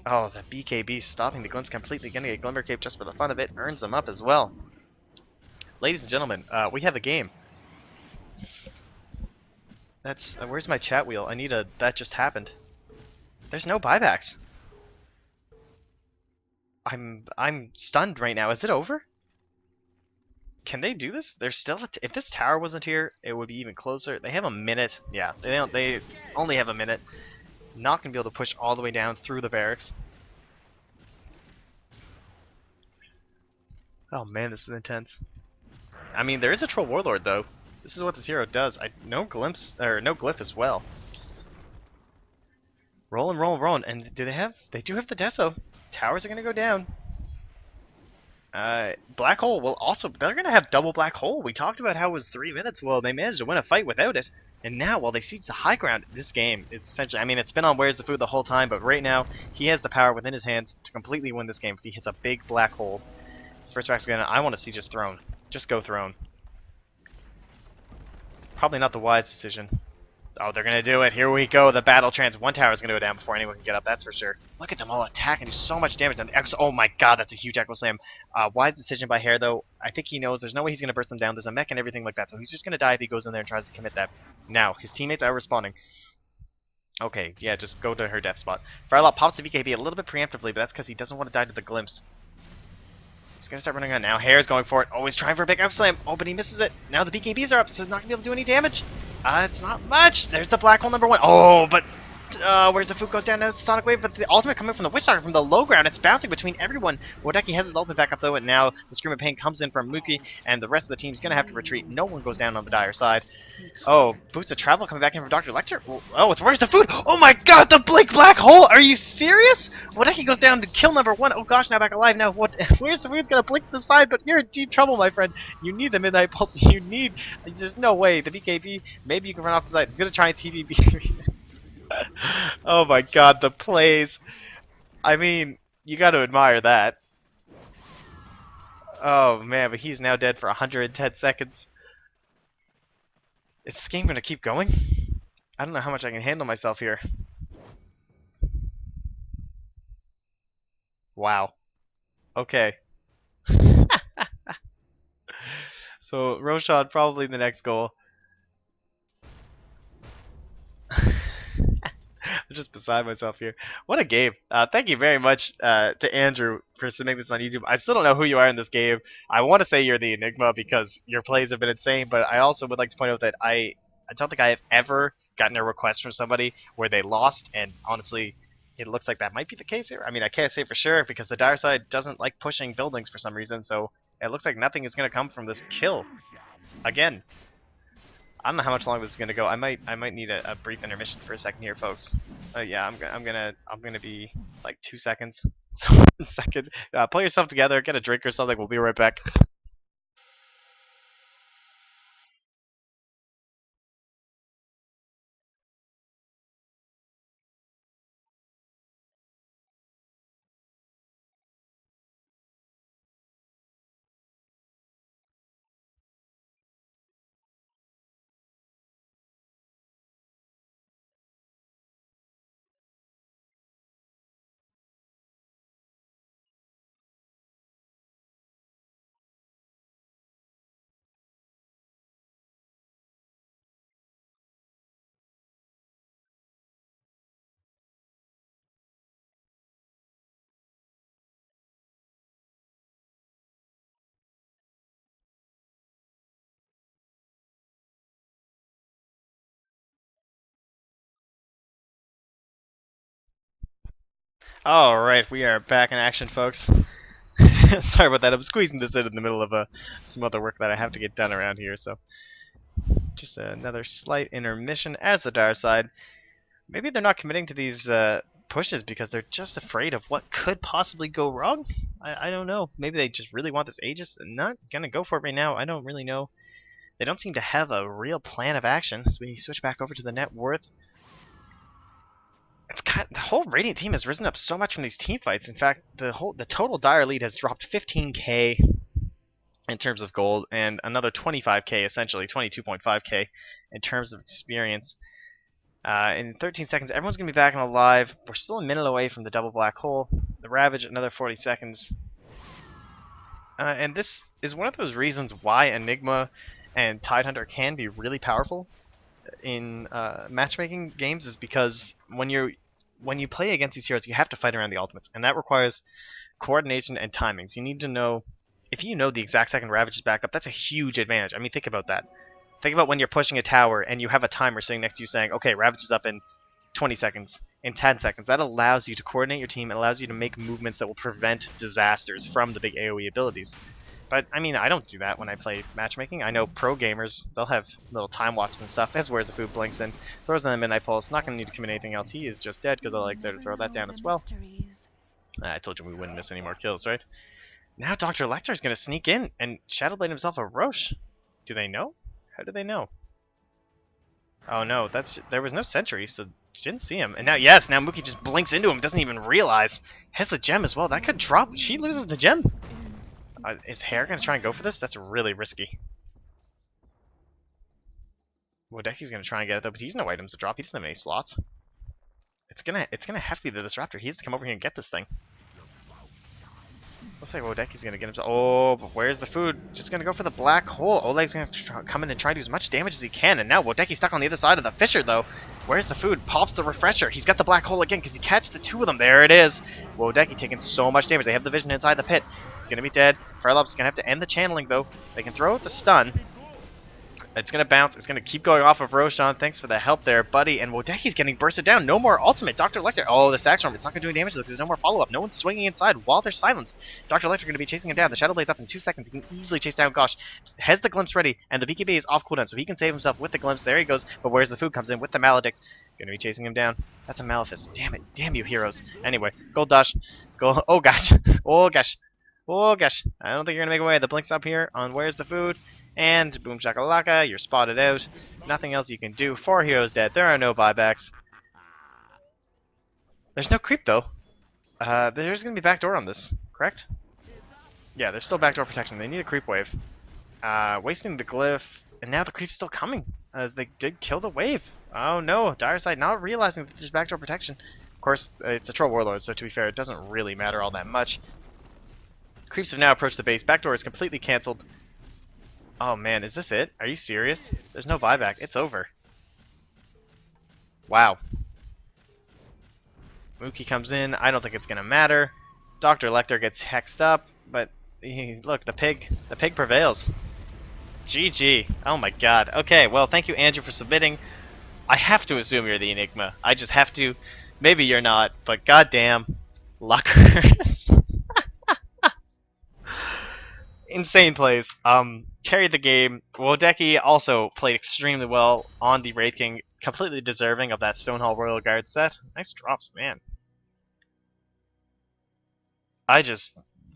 Oh, the BKB stopping the glimpse completely, getting a Glimmer Cape just for the fun of it, earns them up as well. Ladies and gentlemen, we have a game. That's, where's my chat wheel? I need a, that just happened. There's no buybacks. I'm stunned right now. Is it over? Can they do this? There's still if this tower wasn't here, it would be even closer. They have a minute. Yeah, they only have a minute. Not gonna be able to push all the way down through the barracks. Oh man, this is intense. I mean, there is a troll warlord though. This is what this hero does. No glimpse or no glyph as well. Rolling, rolling, rolling. And do they have? They do have the Deso. Towers are gonna go down. Black Hole will also, they're going to have double Black Hole. We talked about how it was 3 minutes. Well, they managed to win a fight without it. And now, while they siege the high ground, this game is essentially, I mean, it's been on Where's the Food the whole time, but right now, he has the power within his hands to completely win this game if he hits a big Black Hole. First back's going to, I want to see just Throne. Just go Throne. Probably not the wise decision. Oh, they're going to do it. Here we go. The battle trance. One tower is going to go down before anyone can get up. That's for sure. Look at them all attack and do so much damage. On the oh my god, that's a huge Echo Slam. Wise decision by Hare, though. I think he knows there's no way he's going to burst them down. There's a mech and everything like that, so he's just going to die if he goes in there and tries to commit that. Now, his teammates are responding. Okay, yeah, just go to her death spot. Firelot pops the VKB a little bit preemptively, but that's because he doesn't want to die to the glimpse. He's going to start running on now. Hare's going for it. Always trying for a big Echo Slam. Oh, but he misses it. Now the BKBs are up, so he's not going to be able to do any damage. It's not much. There's the Black Hole number 1. Oh, but where's the food goes down as the Sonic Wave, but the ultimate coming from the Witch Doctor from the low ground. It's bouncing between everyone. Wodeki has his ultimate back up though, and now the Scream of Pain comes in from Mookie, and the rest of the team's going to have to retreat. No one goes down on the dire side. Oh, Boots of Travel coming back in from Dr. Lecter. Oh, it's where's the food? Oh my god, the Blink Black Hole! Are you serious? Wodeki goes down to kill number 1. Oh gosh, now back alive. Now what? Where's the food's going to blink to the side, but you're in deep trouble, my friend. You need the Midnight Pulse. You need... There's no way. The BKB, maybe you can run off the side. It's going to try and TVB. Oh my god, the plays. I mean, you got to admire that. Oh man, but he's now dead for 110 seconds. Is this game going to keep going? I don't know how much I can handle myself here. Wow. Okay. So, Roshan probably the next goal. I'm just beside myself here. What a game. Thank you very much to Andrew for submitting this on YouTube. I still don't know who you are in this game. I want to say you're the Enigma because your plays have been insane, but I also would like to point out that I don't think I have ever gotten a request from somebody where they lost, and honestly, it looks like that might be the case here. I mean, I can't say for sure because the dire side doesn't like pushing buildings for some reason, so it looks like nothing is going to come from this kill. Again, I don't know how much longer this is gonna go. I might need a brief intermission for a second here, folks. Yeah, I'm gonna be like 2 seconds. So 1 second. Pull yourself together, get a drink or something. We'll be right back. Alright, we are back in action, folks. Sorry about that, I'm squeezing this in the middle of some other work that I have to get done around here, so just another slight intermission as the dire side. Maybe they're not committing to these pushes because they're just afraid of what could possibly go wrong? I don't know. Maybe they just really want this Aegis and not gonna go for it right now. I don't really know. They don't seem to have a real plan of action, so we switch back over to the net worth. The whole Radiant team has risen up so much from these team fights. In fact, the total Dire lead has dropped 15k in terms of gold and another 25k, essentially 22.5k in terms of experience. In 13 seconds, everyone's gonna be back and alive. We're still a minute away from the double black hole. The Ravage, another 40 seconds. And this is one of those reasons why Enigma and Tidehunter can be really powerful in matchmaking games, is because when you play against these heroes, you have to fight around the ultimates, and that requires coordination and timings. You need to know, if you know the exact second Ravage is back up, that's a huge advantage. I mean, think about that. Think about when you're pushing a tower and you have a timer sitting next to you saying, okay, Ravage is up in 20 seconds, in 10 seconds. That allows you to coordinate your team and allows you to make movements that will prevent disasters from the big AoE abilities. But, I mean, I don't do that when I play matchmaking. I know pro gamers, they'll have little time watches and stuff. As Where's the Food blinks in, throws in the Midnight Pulse, not going to need to commit anything else. He is just dead because all I there to throw that down as well. I told you we wouldn't miss any more kills, right? Now Dr. Lecter is going to sneak in and Shadowblade himself a Roche. Do they know? How do they know? Oh no, there was no sentry, so didn't see him. And now, yes, now Mookie just blinks into him, doesn't even realize. Has the gem as well. That could drop. She loses the gem. Is Hare going to try and go for this? That's really risky. Wodeki's going to try and get it though, but he's no items to drop. He doesn't have any slots. It's gonna have to be the Disruptor. He has to come over here and get this thing. Looks like Wodeki's going to get himself... Oh, but where's the food? Just going to go for the black hole. Oleg's going to have to come in and try to do as much damage as he can. And now Wodeki's stuck on the other side of the fissure, though. Where's the food? Pops the refresher. He's got the black hole again because he catches the two of them. There it is. Wodeki taking so much damage. They have the vision inside the pit. He's going to be dead. Farlop's going to have to end the channeling, though. They can throw out the stun. It's going to bounce. It's going to keep going off of Roshan. Thanks for the help there, buddy. And Wodeki's getting bursted down. No more ultimate. Dr. Lecter. Oh, the Sack Storm. It's not going to do any damage, though, because there's no more follow-up. No one's swinging inside while there's silence. Dr. Lecter going to be chasing him down. The Shadowblade's up in 2 seconds. He can easily chase down Gosh. Has the Glimpse ready, and the BKB is off cooldown, so he can save himself with the Glimpse. There he goes. But where's the food? Comes in with the Maledict. Going to be chasing him down. That's a Malefice. Damn it. Damn you, heroes. Anyway, Gold Dash. Go. Oh, gosh. Oh, gosh. Oh, gosh. I don't think you're going to make away. The Blink's up here on Where's the Food. And boom shakalaka, you're spotted out. Nothing else you can do. 4 heroes dead. There are no buybacks. There's no creep though. There's gonna be backdoor on this, correct? Yeah, there's still backdoor protection. They need a creep wave. Wasting the glyph, and now the creep's still coming, as they did kill the wave. Oh no, Dire Side not realizing that there's backdoor protection. Of course, it's a Troll Warlord, so to be fair, it doesn't really matter all that much. Creeps have now approached the base. Backdoor is completely cancelled. Oh man, is this it? Are you serious? There's no buyback. It's over. Wow. Mookie comes in. I don't think it's gonna matter. Dr. Lecter gets hexed up, but look, the pig prevails. GG. Oh my god. Okay, well, thank you, Andrew, for submitting. I have to assume you're the Enigma. I just have to. Maybe you're not, but goddamn, Luckers. Insane plays. Carried the game. Wodeki also played extremely well on the Wraith King, completely deserving of that Stonehall Royal Guard set. Nice drops, man.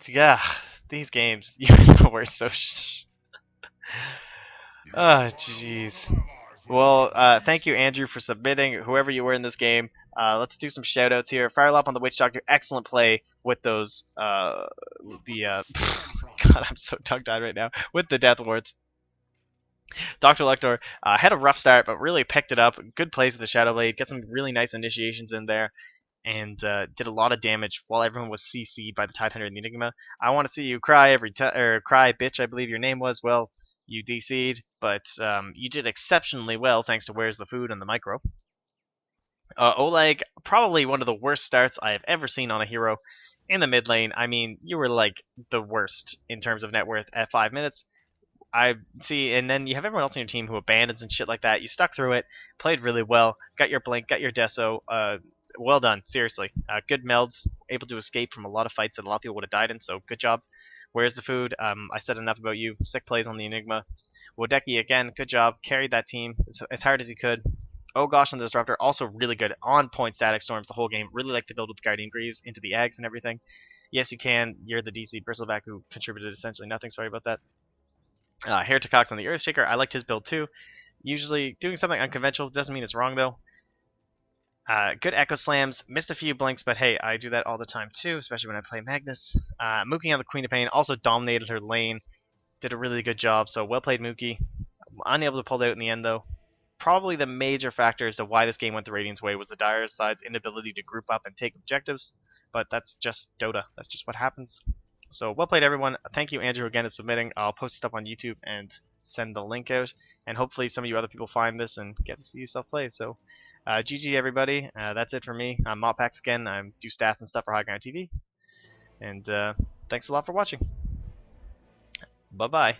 Yeah, these games, you know, we're so oh, jeez. Well, thank you, Andrew, for submitting, whoever you were in this game. Let's do some shoutouts here. Firelop on the Witch Doctor, excellent play with those, God, I'm so tongue-tied right now. With the Death Wards. Dr. Lector had a rough start, but really picked it up. Good plays with the Shadowblade. Got some really nice initiations in there. And did a lot of damage while everyone was CC'd by the Tidehunter and the Enigma. I want to see you cry cry, bitch, I believe your name was. Well, you DC'd, but you did exceptionally well thanks to Where's the Food and the Micro. Oleg, probably one of the worst starts I have ever seen on a hero in the mid lane. I mean, you were like the worst in terms of net worth at 5 minutes. I see, and then you have everyone else on your team who abandons and shit like that. You stuck through it, played really well, got your blink, got your deso. well done, seriously. Good melds, able to escape from a lot of fights that a lot of people would have died in, so good job. Where's the food? I said enough about you. Sick plays on the Enigma. Wodecki, again, good job. Carried that team as hard as he could. Oh gosh, on the Disruptor, also really good. On point static storms the whole game. Really like to build with Guardian Greaves into the eggs and everything. Yes, you can. You're the DC Bristleback who contributed essentially nothing. Sorry about that. Heretic Cox on the Earthshaker. I liked his build too. Usually doing something unconventional doesn't mean it's wrong though. Good Echo Slams. Missed a few blinks, but hey, I do that all the time too, especially when I play Magnus. Mookie on the Queen of Pain also dominated her lane. Did a really good job, so well played Mookie. Unable to pull it out in the end though. Probably the major factor as to why this game went the Radiant's way was the Dire side's inability to group up and take objectives, but that's just Dota. That's just what happens. So well played, everyone. Thank you, Andrew, again, for submitting. I'll post this up on YouTube and send the link out, and hopefully some of you other people find this and get to see yourself play. So GG, everybody. That's it for me. I'm Moppax again. I do stats and stuff for High Ground TV, and thanks a lot for watching. Bye-bye.